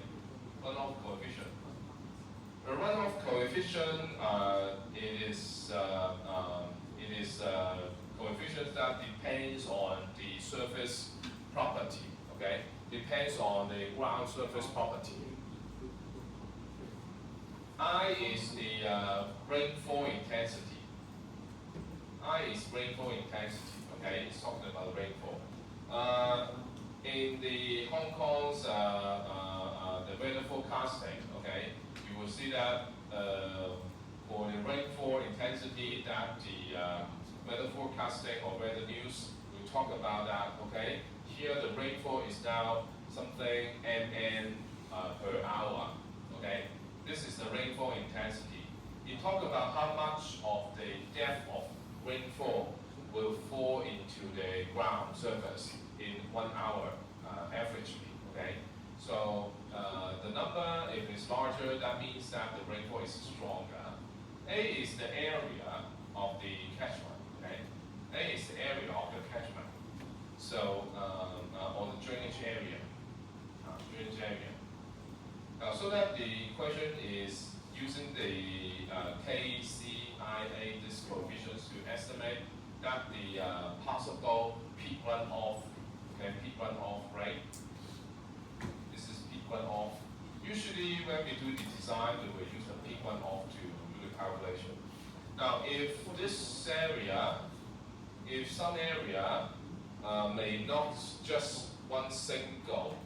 runoff coefficient. The runoff coefficient it is coefficient that depends on the surface property. Okay, depends on the ground surface property. I is the rainfall intensity. I is rainfall intensity. Okay, it's talking about rainfall. In the Hong Kong's the weather forecasting, okay, you will see that for the rainfall intensity, that the weather forecasting or weather news will talk about that, okay. Here the rainfall is now something mn per hour, okay. This is the rainfall intensity. It talk about how much of the depth of rainfall will fall into the ground surface in 1 hour averagely, okay. So the number, if it's larger, that means that the rainfall is stronger. A is the area of the catchment, okay. A is the area of the catchment. So or the drainage area, so that the equation is using the KCIA, this coefficients, to estimate that the possible peak runoff, okay, peak runoff rate. This is peak runoff. Usually when we do the design, we will use the peak runoff to do the calculation. Now, if this area, if some area may not just one single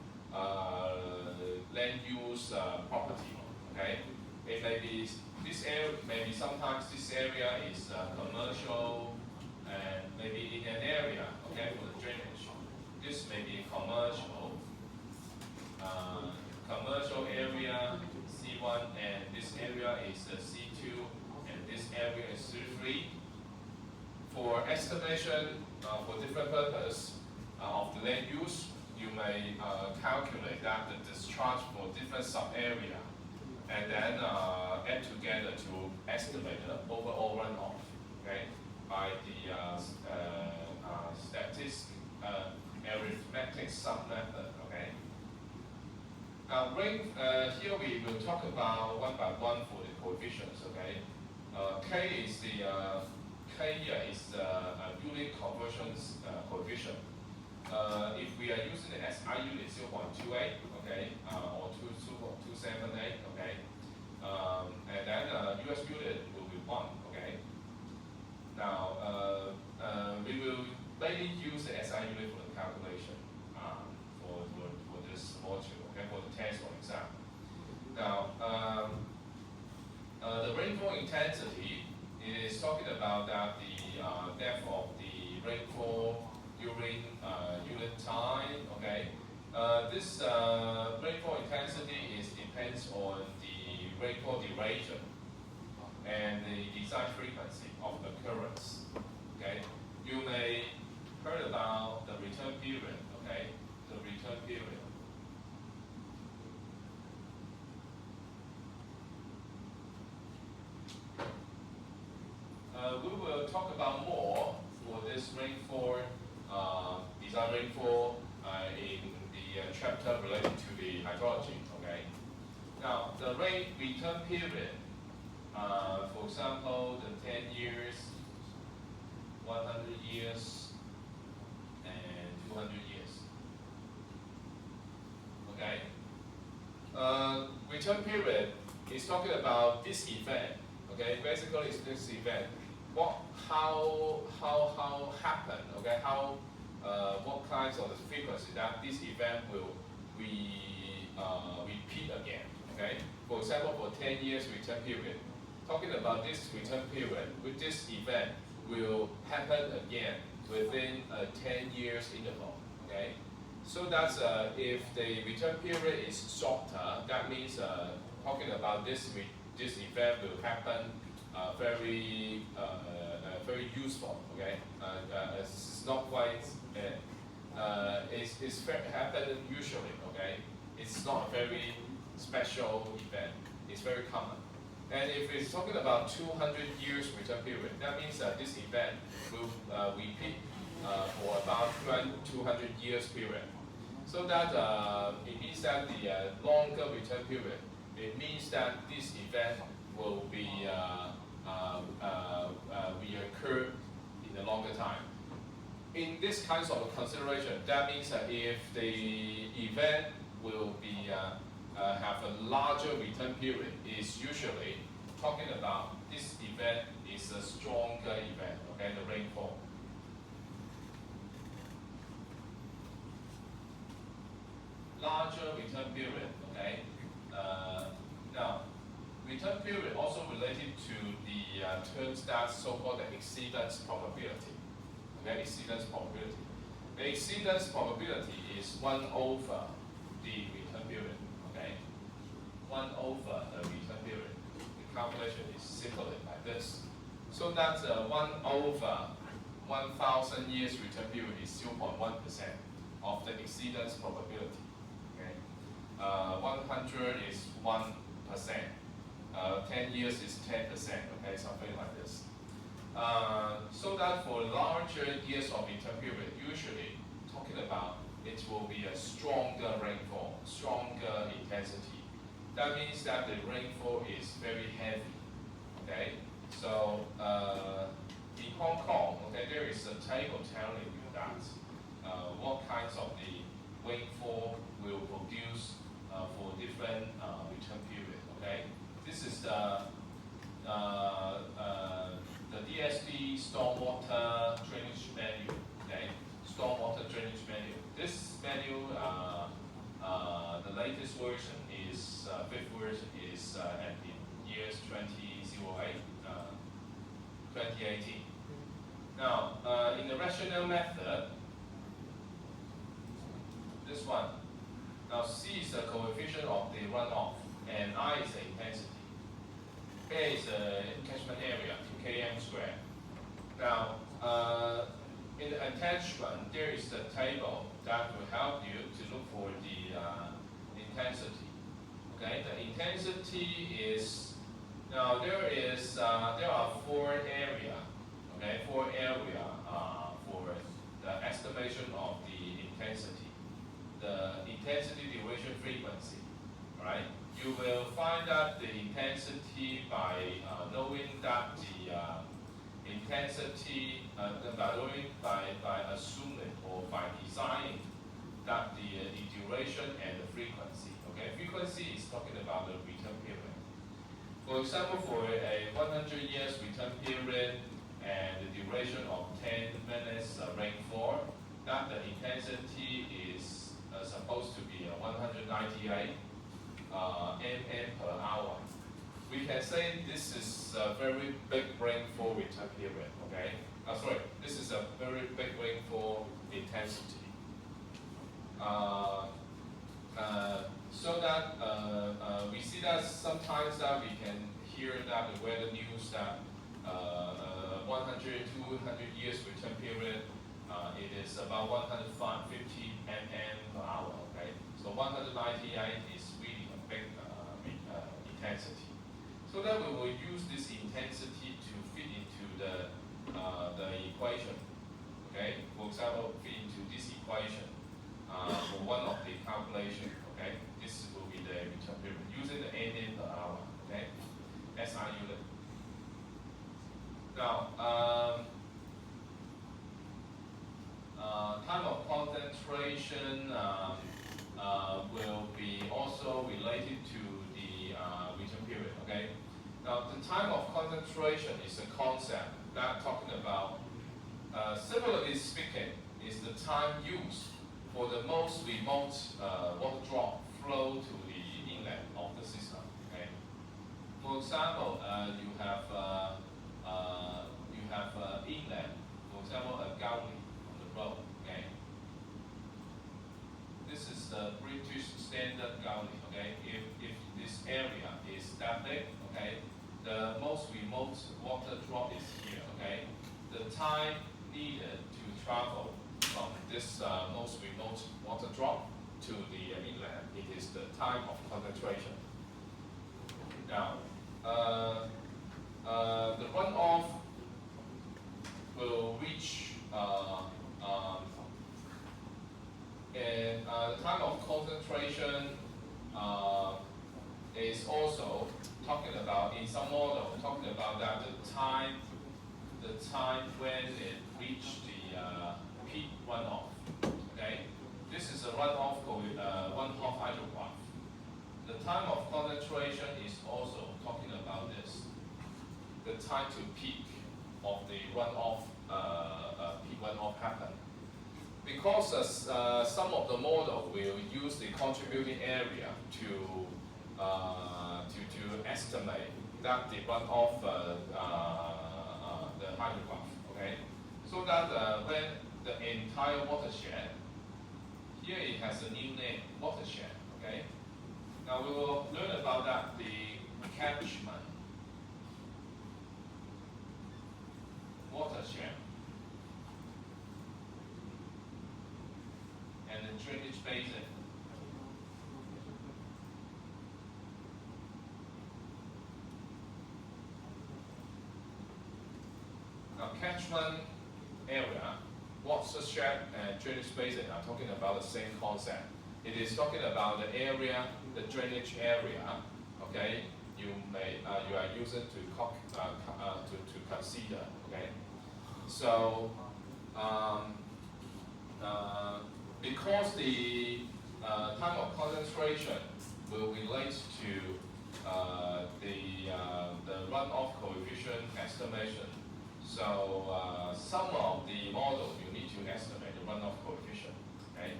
land use property, okay? It may be this area, maybe sometimes this area is commercial, and maybe in an area, okay, for the drainage. This may be commercial, commercial area C1, and this area is C2, and this area is C3. For estimation for different purpose of the land use, you may calculate that the discharge for different sub-area, and then add together to estimate the overall runoff, okay, by the arithmetic sum method, okay. Now, here we will talk about one by one for the coefficients, okay. K is the K here is the unit conversions coefficient. If we are using the SI unit 0.28, okay, or 278, okay, and then US unit will be 1, okay. Now, we will mainly use the SI unit for the calculation for this module, okay, for the test or exam. Now, the rainfall intensity is talking about that the depth of the rainfall during unit time, okay. This rainfall intensity depends on the rainfall duration and the design frequency of occurrence, okay. You may heard about the return period, okay, the return period. We will talk about more for this rainfall, design rainfall in the chapter related to the hydrology, okay. Now, the return period, for example, the 10 years, 100 years, and 200 years, okay. Return period is talking about this event, okay. Basically, it's this event. How happen, okay? What kinds of the frequency that this event will repeat again, okay? For example, for 10 years return period, talking about this return period, with this event will happen again within a 10 years interval, okay? So that's if the return period is shorter, that means talking about this event will happen very useful, okay? It's not quite, it's happening usually, okay? It's not a very special event, it's very common. And if it's talking about 200 years return period, that means that this event will repeat for about 200 years period. So that it means that the longer return period, it means that this event will be reoccur in a longer time. In this kind of consideration, that means that if the event will be have a larger return period, is usually talking about this event is a stronger event, okay, the rainfall. Larger return period, okay, terms that so-called the exceedance probability. Okay, exceedance probability. The exceedance probability is 1 over the return period. Okay, 1 over the return period. The calculation is simple like this. So that 1 over 1,000 years return period is 0.1% of the exceedance probability. Okay, 100 is 1%. 10 years is 10%. Okay, something like this. So that for larger years of return period, usually talking about it will be a stronger rainfall, stronger intensity. That means that the rainfall is very heavy. Okay, so in Hong Kong, okay, there is a table telling you that what kinds of the rainfall will produce for different return period. Okay, this is the DSD stormwater drainage manual. Okay, stormwater drainage manual. This manual, the latest version is 5th version is at the years 2018. Now, in the rational method, this one. Now, C is the coefficient of the runoff, and I is the intensity. K is the catchment area, 2 km squared. Now, in the attachment, there is a table that will help you to look for the intensity. Okay, the intensity is now there are 4 area. Okay, 4 area for the estimation of the intensity. The intensity, duration, frequency. Right? You will find out the intensity by knowing that the intensity, by assuming or by designing that the duration and the frequency. Okay, frequency is talking about the return period. For example, for a 100 years return period and the duration of 10 minutes rainfall, that the intensity is supposed to be 198 mm per hour. We can say this is a very big rainfall return period. Okay, this is a very big rainfall intensity. So that we see that sometimes that we can hear that the weather news that 100, 200 years return period, it is about 150 mm per hour. Okay, so 198 is really a big intensity. So that we will use this intensity to fit into the equation. Okay, for example, fit into this equation for one of the calculation. Okay, this will be the return period using the mm per hour. Okay, SI unit. Now, time of concentration will be also related to the return period. Okay. Now, the time of concentration is a concept that talking about, similarly speaking, is the time used for the most remote water drop flow to the inlet of the system. Okay. For example, you have inlet. For example, a gully on the road. Okay. This is the British standard gully. Okay. If this area is that big, okay, the most remote water drop is here. Okay. The time needed to travel from this most remote water drop to the inlet, it is the time of concentration. Now, the runoff will reach and the time of concentration is also talking about, in some model, talking about that the time when it reached the peak runoff. Okay, this is a runoff runoff hydrograph. The time of concentration is also talking about this, the time to peak of the runoff, peak runoff happen. Because some of the model will use the contributing area to estimate that the runoff the hydrograph. Okay, so that when the entire watershed, here it has a new name, watershed. Okay, now we will learn about that the catchment, watershed, and the drainage basin. Now, catchment area, watershed, and drainage basin are talking about the same concept. It is talking about the area, the drainage area. Okay, you are using to consider. Okay, so because the time of concentration will relate to the runoff coefficient estimation. So some of the model you need to estimate the runoff coefficient. Okay.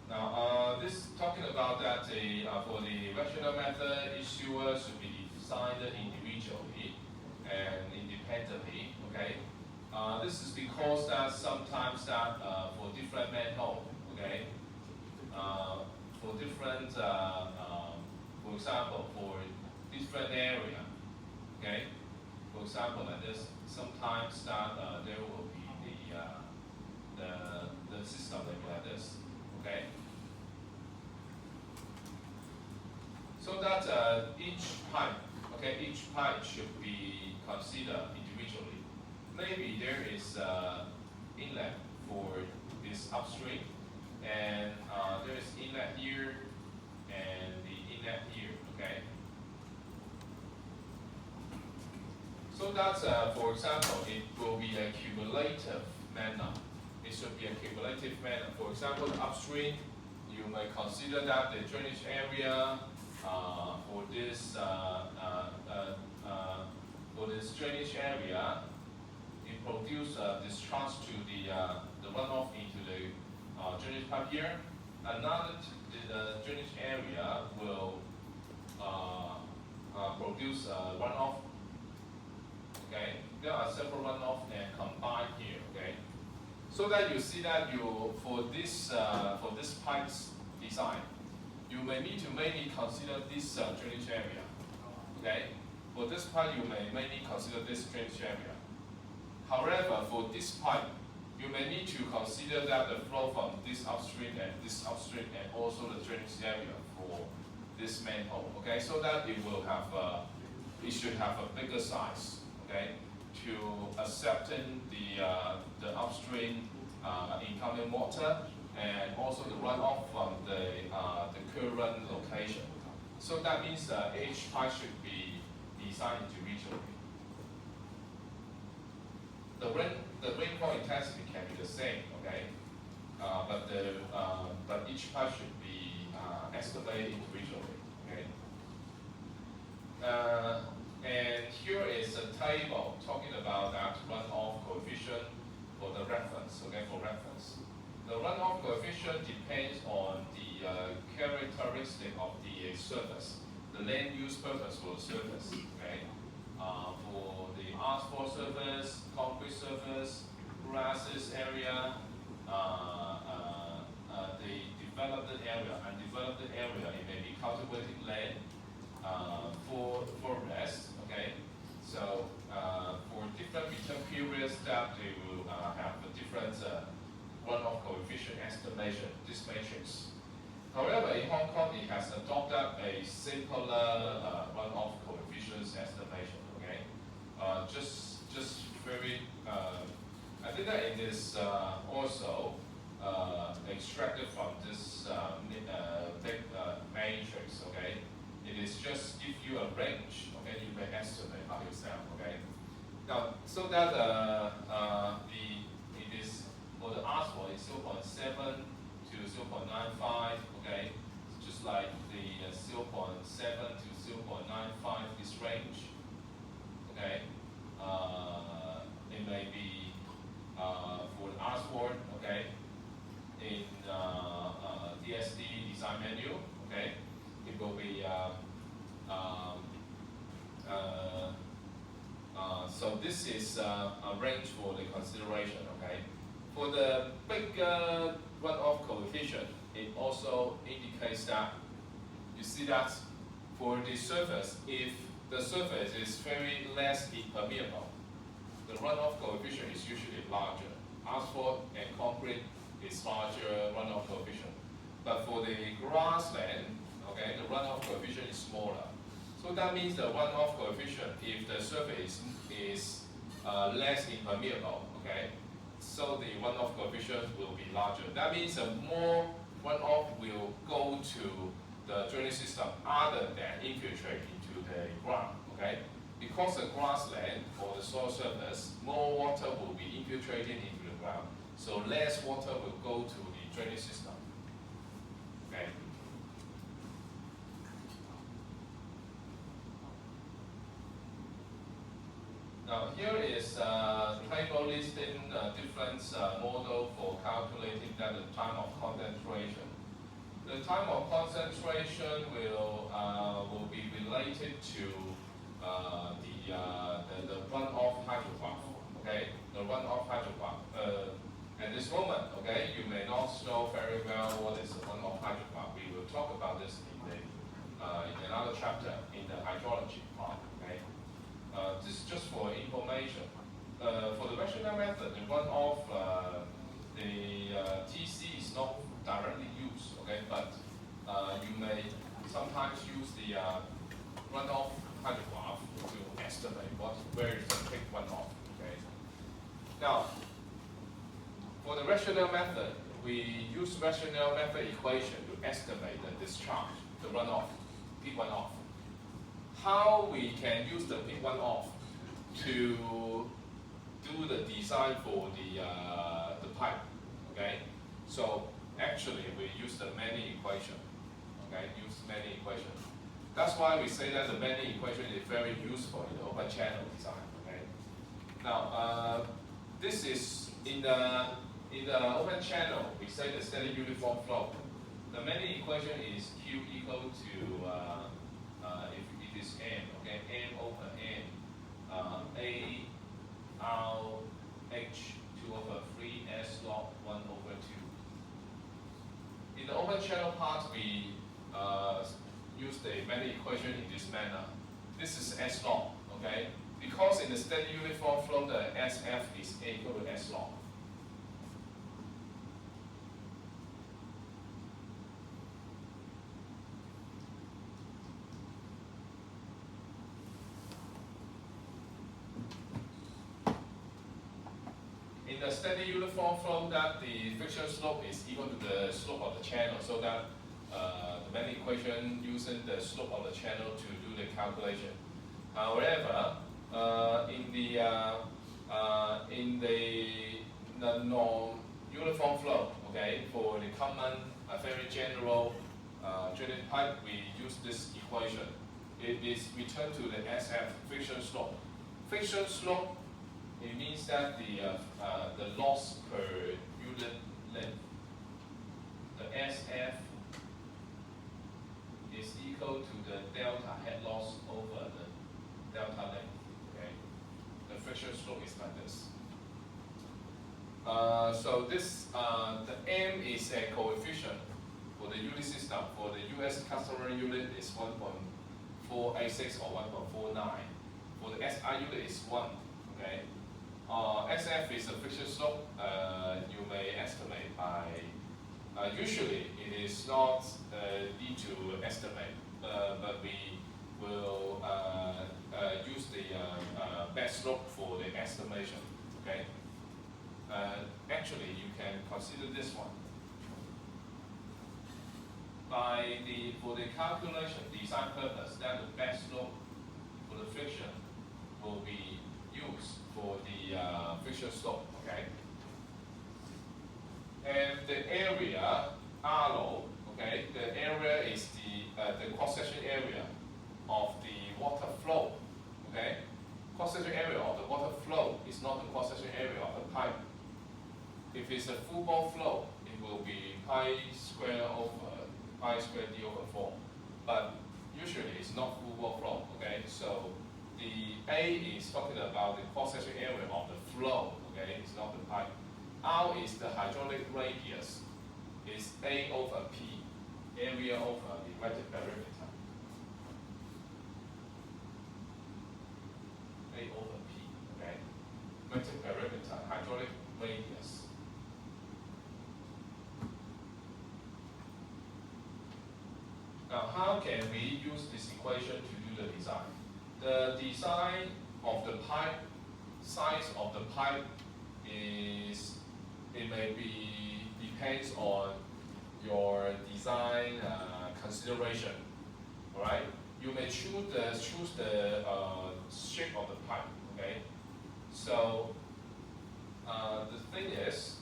Now this talking about that for the rational method, issuer should be decided individually and independently. Okay. This is because that sometimes that for different manhole, okay, for different, for example, for different area, okay. For example, like this, sometimes that there will be the system like this, okay. So that each pipe, okay, each pipe should be considered individually. Maybe there is inlet for this upstream, and there is inlet here and the inlet here, okay. So that's, for example, it will be a cumulative manner. It should be a cumulative manner. For example, the upstream, you may consider that the drainage area for this drainage area, it produces discharge to the runoff into the drainage pipe here. Another drainage area will produce runoff. Okay, there are several runoff and combined here. Okay, so that you see that you for this pipes design, you may need to mainly consider this drainage area. Okay, for this pipe you may mainly consider this drainage area. However, for this pipe, you may need to consider that the flow from this upstream and also the drainage area for this manhole. Okay, so that it will have it should have a bigger size. Okay, to accepting the upstream incoming water and also the runoff from the current location. So that means each pipe should be designed individually. The rainfall intensity can be the same, okay, but each pipe should be estimated individually, okay. And here is a table talking about that runoff coefficient for the reference, okay, for reference. The runoff coefficient depends on the characteristic of the surface, the land use purpose for the surface, okay. For the asphalt surface, concrete surface, grasses area, the developed area, undeveloped area, it may be cultivated land, for forest, okay. So for different return periods, that they will have a different runoff coefficient estimation. This matrix. However, in Hong Kong, it has adopted a simpler runoff coefficients estimation. Okay, just very. I think that it is also extracted from this big matrix. Okay. It is just give you a range, okay, you may estimate by yourself, okay. Now, so that it is for the asphalt is 0.7 to 0.95, okay, just like the 0.7 to 0.95 this range, okay. It may be for the asphalt, okay, in DSD design menu, okay. It will be this is a range for the consideration, okay? For the bigger runoff coefficient, it also indicates that, you see that for the surface, if the surface is very less impermeable, the runoff coefficient is usually larger. Asphalt and concrete is larger runoff coefficient. But for the grassland, okay, the runoff coefficient is smaller. So that means the runoff coefficient, if the surface is less impermeable, okay, so the runoff coefficient will be larger. That means more runoff will go to the drainage system other than infiltrate into the ground, okay? Because the grassland or the soil surface, more water will be infiltrating into the ground, so less water will go to the drainage system, okay? Now here is a table listing different model for calculating that the time of concentration. The time of concentration will be related to the runoff hydrograph. Okay, the runoff hydrograph. At this moment, okay, you may not know very well what is the runoff hydrograph. We will talk about this in another chapter in the hydrology part. Okay. This is just for information. For the rational method, the runoff, the TC is not directly used, okay, but you may sometimes use the runoff hydrograph to estimate where is the quick runoff. Okay. Now, for the rational method, we use rational method equation to estimate the discharge, the runoff, peak runoff. How we can use the peak runoff to do the design for the pipe, okay? So actually we use the Manning equation, okay? Use Manning equation. That's why we say that the Manning equation is very useful in the open channel design, okay? Now this is in the open channel. We say the steady uniform flow. The Manning equation is Q equal to if it is M, okay, M over N, A R H 2 over 3 S log 1 over 2. In the open channel part, we use the Manning equation in this manner. This is S log, okay? Because in the steady uniform flow, the SF is equal to S log. In the steady uniform flow, that the friction slope is equal to the slope of the channel, so that the Manning equation using the slope of the channel to do the calculation. However, in the non-uniform flow, okay, for the common, very general drainage pipe, we use this equation. It is returned to the SF friction slope. Friction slope, it means that the loss per unit length, the SF is equal to the delta head loss over the delta length. Okay, the friction slope is like this. So this the M is a coefficient for the unit system. For the US customary unit is 1.486 or 1.49. For the SI unit is 1. Okay. SF is a friction slope. You may estimate by. Usually, it is not need to estimate, but we will use the best slope for the estimation. Okay. Actually, you can consider this one. For the calculation design purpose, that the best slope for the friction will be used for the friction slope, okay? And the area, RO, okay, the area is the cross-section area of the water flow, okay? Cross-section area of the water flow is not the cross-section area of the pipe. If it's a football flow, it will be pi square d over 4. But usually it's not football flow, okay? So the A is talking about the cross-section area of the flow, okay? It's not the pipe. R is the hydraulic radius. It's A over P, area over the wetted perimeter. A over P, okay? Wetted perimeter, hydraulic radius. Now, how can we use this equation to do the design? The design of the pipe, size of the pipe is, it may be, depends on your design consideration, all right? You may choose the shape of the pipe, okay? So, the thing is,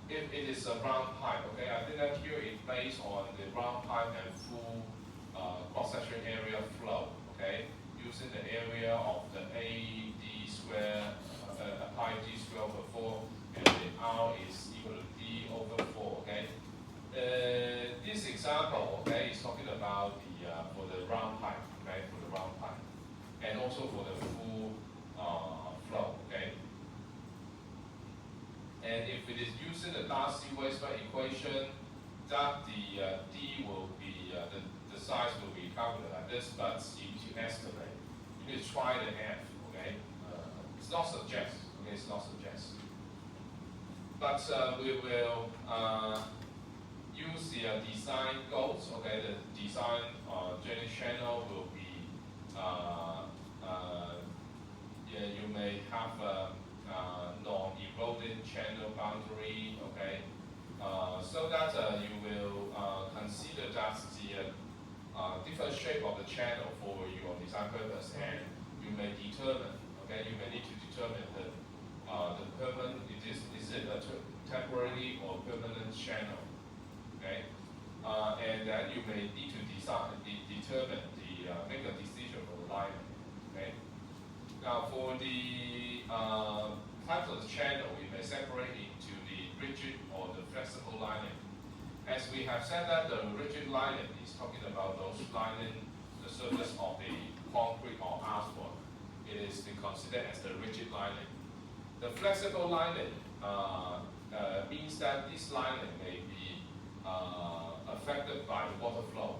if it is a round pipe, okay, I think that here it's based on the round pipe and full cross-section area flow, okay, using the area of the AD square, pi d square over 4, and the R is equal to D over 4, okay. This example, okay, is talking about the for the round pipe, okay, for the round pipe, and also for the full flow, okay. And if it is using the Darcy-Weisbach equation, that the D will be, the size will be calculated like this, but you need to estimate. You need to try the F, okay? It's not suggest, okay? It's not suggest. But we will use the design goals, okay? The design drainage channel will be, yeah, you may have non-eroded channel boundary, okay? So that you will consider that the different shape of the channel for your design purpose, and you may determine, okay? You may need to determine the permanent, is it a temporary or permanent channel, okay? And then you may need to determine make a decision for the line, okay? Now for the types of the channel, we may separate into the rigid or the flexible lining. As we have said that the rigid lining is talking about those lining the surface of the concrete or asphalt. It is considered as the rigid lining. The flexible lining means that this lining may be affected by the water flow.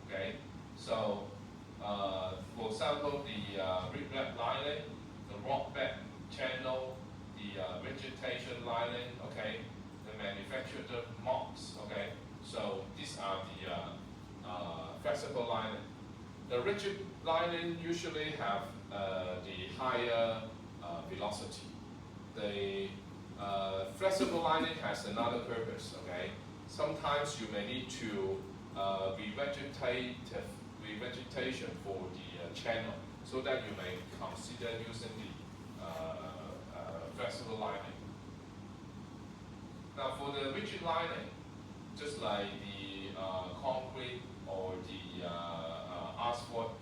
Okay, so for example, the riprap lining, the rock bed channel, the vegetation lining, okay, the manufactured mocks, okay. So these are the flexible lining. The rigid lining usually have the higher velocity. The flexible lining has another purpose, okay. Sometimes you may need to revegetation for the channel, so that you may consider using the flexible lining. Now for the rigid lining, just like the concrete or the asphalt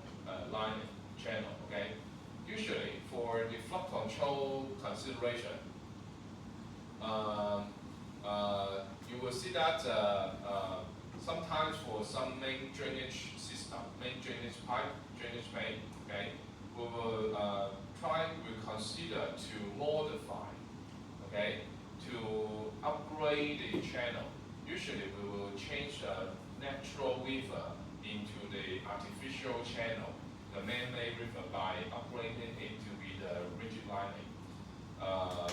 lining channel, okay? Usually for the flood control consideration, you will see that sometimes for some main drainage system, main drainage pipe, drainage main, okay, we will consider to modify, okay, to upgrade the channel. Usually we will change the natural river into the artificial channel, the man-made river, by upgrading it to be the rigid lining.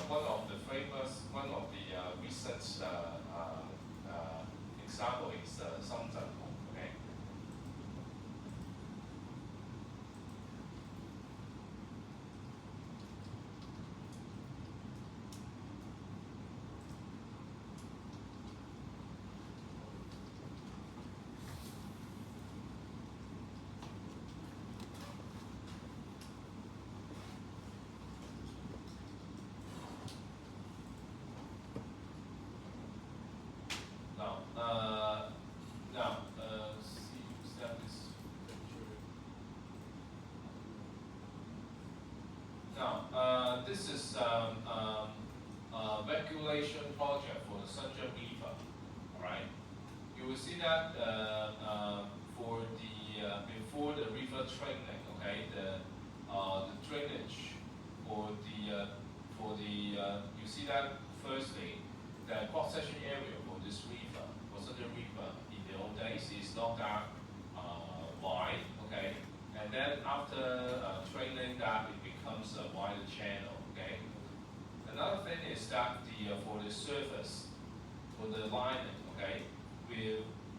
One of the recent example is Shenzhen, okay. This is regulation project for the Shenzhen River. All right, you will see that for the before the river training, okay, the drainage for the you see that firstly, the cross-section area for this river, for Southern River, in the old days is not that wide, okay? And then after training that, it becomes a wider channel, okay? Another thing is that for the surface, for the lining, okay,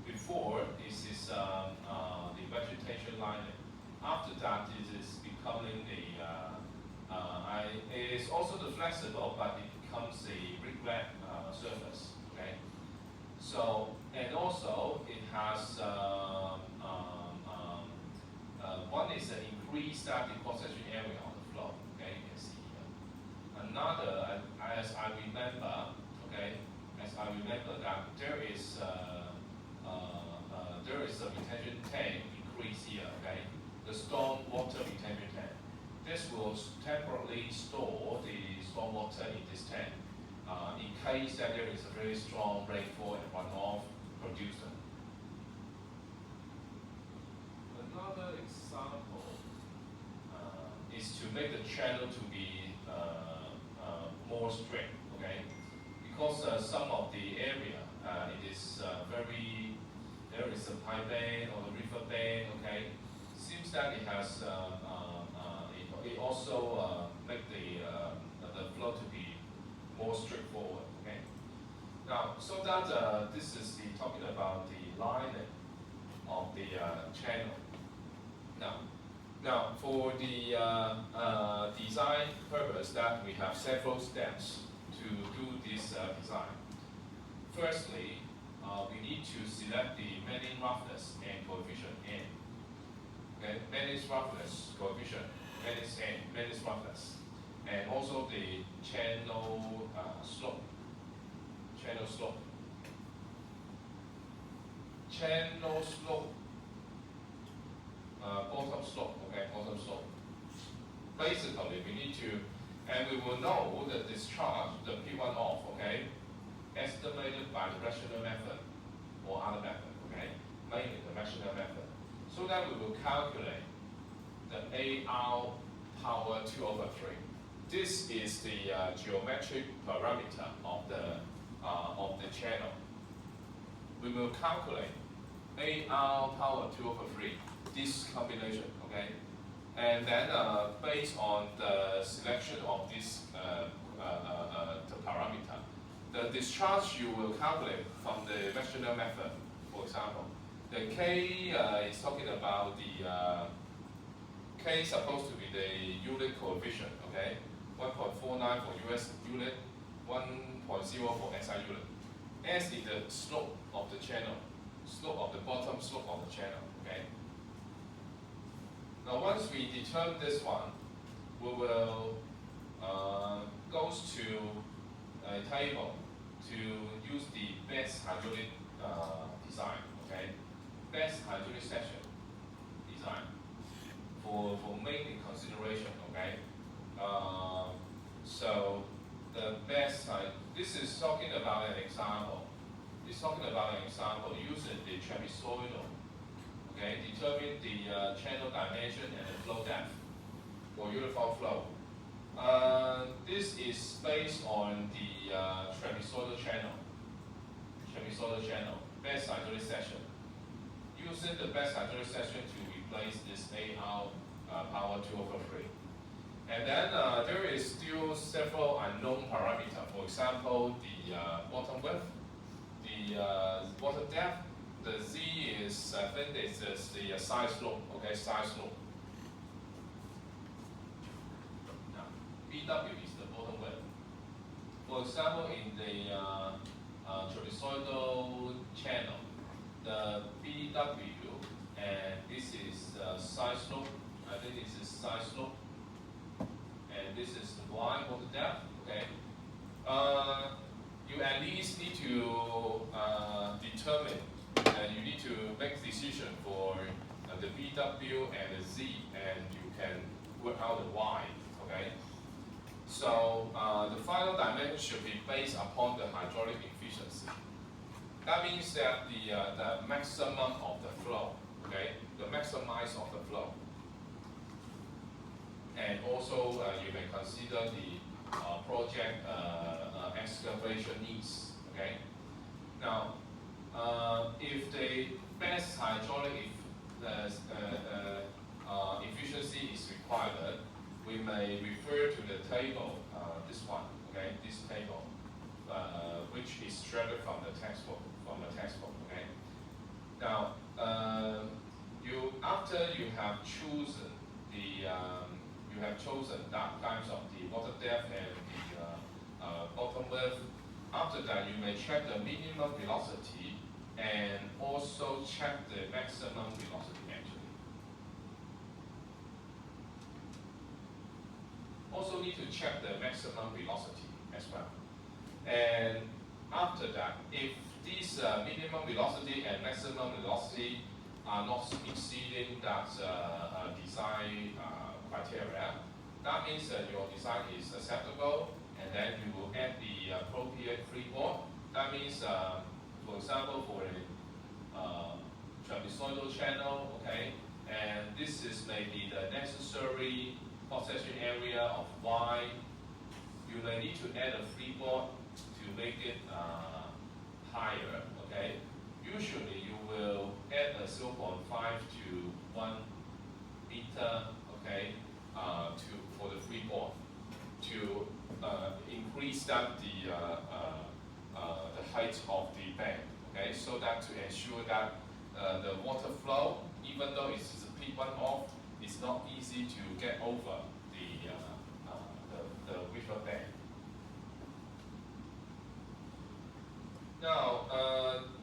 before this is the vegetation lining. After that, it is becoming it is also the flexible, but it becomes a brickbat surface, okay? So, and also it has one is an increase that the cross-section area on the floor, okay, you can see here. Another, as I remember, okay, that there is a retention tank increase here, okay, the storm water retention tank. This will temporarily store the storm water in this tank in case that there is a very strong rainfall and runoff produced. Another example is to make the channel to be more straight, okay? Because some of the area it is there is a pipe band or the river band, okay? Seems that it has it also make the flow to be more straightforward, okay? Now, so that this is talking about the lining of the channel. Now, for the design purpose, that we have several steps to do this design. Firstly, we need to select the bending roughness and coefficient N. Okay, bending roughness coefficient, bending roughness, and also the channel slope. Channel slope. Channel slope. Bottom slope, okay, bottom slope. Basically, we need to, and we will know the discharge, the P1 off, okay, estimated by the rational method or other method, okay, mainly the rational method. So that we will calculate the AR power 2/3. This is the geometric parameter of the channel. We will calculate AR power 2/3. This combination, okay, and then based on the selection of this the parameter, the discharge you will calculate from the rational method. For example, the K is talking about the K is supposed to be the unit coefficient, okay, 1.49 for US unit, 1.0 for SI unit. S is the slope of the channel, slope of the bottom slope of the channel, okay. Now, once we determine this one, we will goes to a table to use the best hydraulic design, okay? Best hydraulic section design for main consideration, okay? So the best this is talking about an example. It's talking about an example using the trapezoidal. Okay, determine the channel dimension and the flow depth for uniform flow. This is based on the trapezoidal channel. Trapezoidal channel, best hydraulic section. Using the best hydraulic section to replace this AR power 2/3. And then there is still several unknown parameters. For example, the bottom width, the bottom depth. The Z is, I think this is the side slope, okay, side slope. Now, BW is the bottom width. For example, in the trapezoidal channel, the BW, and this is side slope, I think this is side slope, and this is the Y water depth, okay. You at least need to determine. And you need to make decision for the BW and the Z, and you can work out the Y, okay? So the final dimension should be based upon the hydraulic efficiency. That means that the maximum of the flow, okay? The maximize of the flow. And and also you may consider the project excavation needs. Okay. Now, if the best hydraulic efficiency is required, we may refer to the table, this one, okay, this table, which is extracted from the textbook, okay. Now, after you have chosen that kinds of the water depth and the bottom width. After that, you may check the minimum velocity and also check the maximum velocity actually. Also need to check the maximum velocity as well. And after that, if these minimum velocity and maximum velocity are not exceeding that design criteria, that means that your design is acceptable, and then you will add the appropriate freeboard. That means, for example, for a trapezoidal channel, okay, and this is maybe the necessary cross-section area of Y. You may need to add a freeboard to make it higher, okay. Usually you will add a 0.5 to 1 meter, okay, for the freeboard to increase that the height of the bank, okay, so that to ensure that the water flow, even though it's a peak one-off, it's not easy to get over the river bank. Now,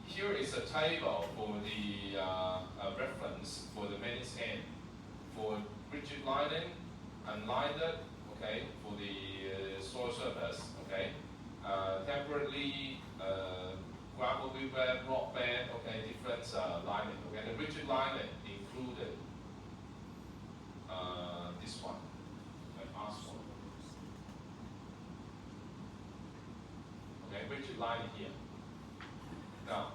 here is a table for the reference for the maintenance end. For rigid lining, unlined, okay, for the soil surface, okay, temporarily gravel river, rock bed, okay, different lining, okay. The rigid lining included this one, like asphalt. Okay, rigid lining here. Now,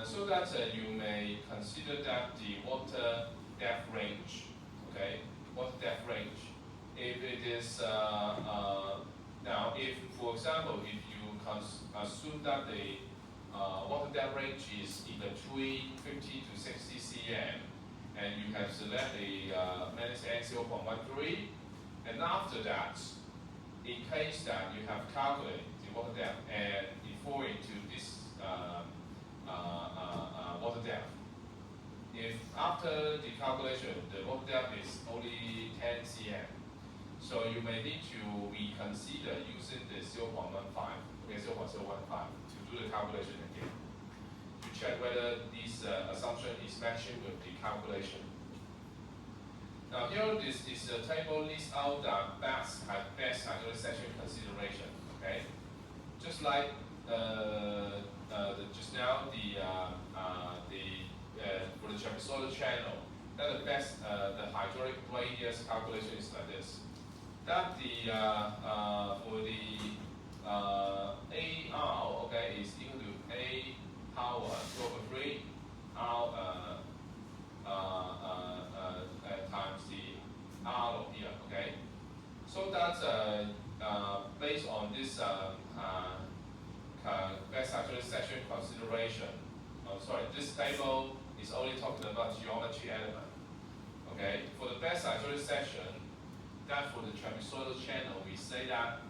so that you may consider that the water depth range, okay, water depth range. If it is now, if for example, if you assume that the water depth range is in between 50 to 60 cm, and you have selected a maintenance end 0.13, and after that, in case that you have calculated the water depth and you fall into this water depth. If after the calculation the water depth is only 10 cm, so you may need to reconsider using the 0.15, okay, 0.015 to do the calculation again, to check whether this assumption is matching with the calculation. Now here this table lists out the best hydraulic section consideration, okay? Just like just now for the trapezoidal channel, that the best the hydraulic radius calculation is like this. That the for the AR, okay, is equal to A power 2/3 R times the R here, okay. So that's based on this best hydraulic section consideration. This table is only talking about geometry element. Okay, for the best hydraulic section, that for the trapezoidal channel, we say that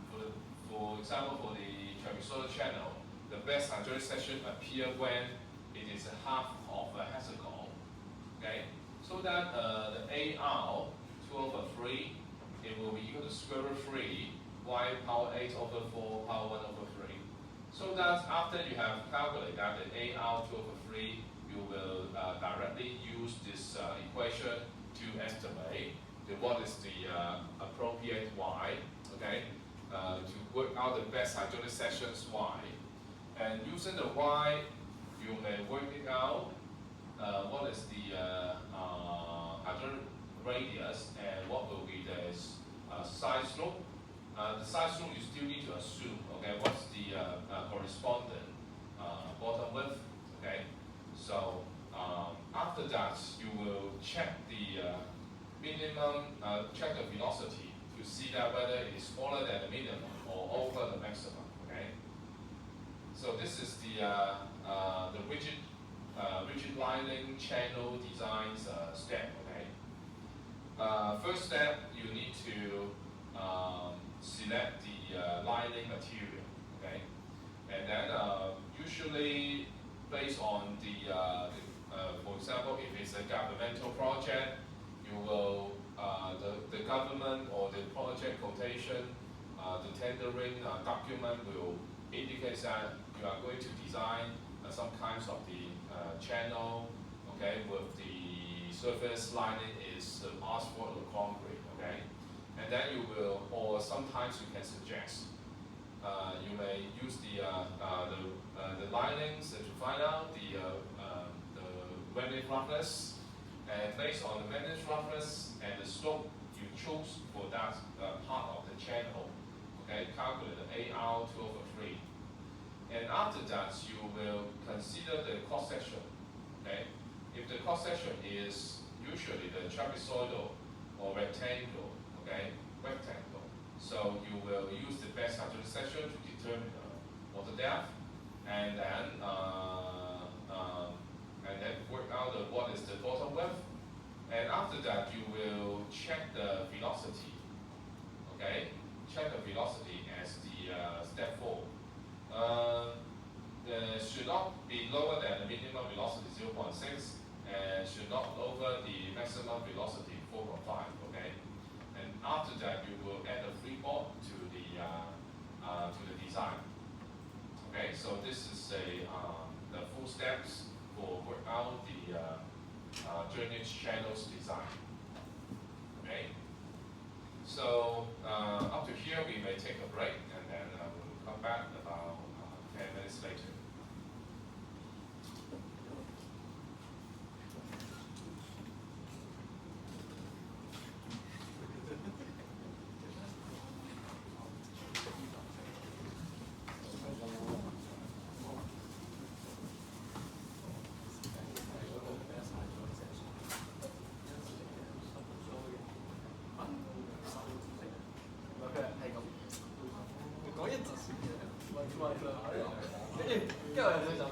for example, for the trapezoidal channel, the best hydraulic section appear when it is half of a hexagon. Okay, so that the AR 2/3, it will be equal to square root 3 y power 8/4 power 1/3. So that after you have calculated that the AR 2/3, you will directly use this equation to estimate what is the appropriate y, okay, to work out the best hydraulic sections y. And using the y, you may work it out what is the hydraulic radius and what will be the side slope. The side slope you still need to assume, okay, what's the corresponding bottom width, okay. So after that, you will check the check the velocity to see that whether it is smaller than the minimum or over the maximum. Okay. So this is the rigid lining channel designs step. Okay. First step, you need to select the lining material. Okay, and then usually based on for example, if it's a governmental project, you will the government or the project quotation, the tendering document will indicate that you are going to design some kinds of the channel, okay, with the surface lining is the asphalt or concrete, okay, and then you will, or sometimes you can suggest, you may use the linings to find out the remnant roughness, and based on the remnant roughness and the slope you choose for that part of the channel, okay, calculate the AR2/3. And after that, you will consider the cross section. Okay, if the cross section is usually the trapezoidal or rectangle, okay, rectangle, so you will use the best saturated section to determine the water depth, and then work out what is the bottom width. And after that, you will check the velocity. Okay, check the velocity as the step 4. Should not be lower than the minimum velocity 0.6, and should not over the maximum velocity 4.5. Okay, and after that you will add a freeboard to the design. Okay, so this is the full steps for work out the drainage channels design. Okay, so up to here we may take a break, and then we'll come back about 10 minutes later.跟住有人想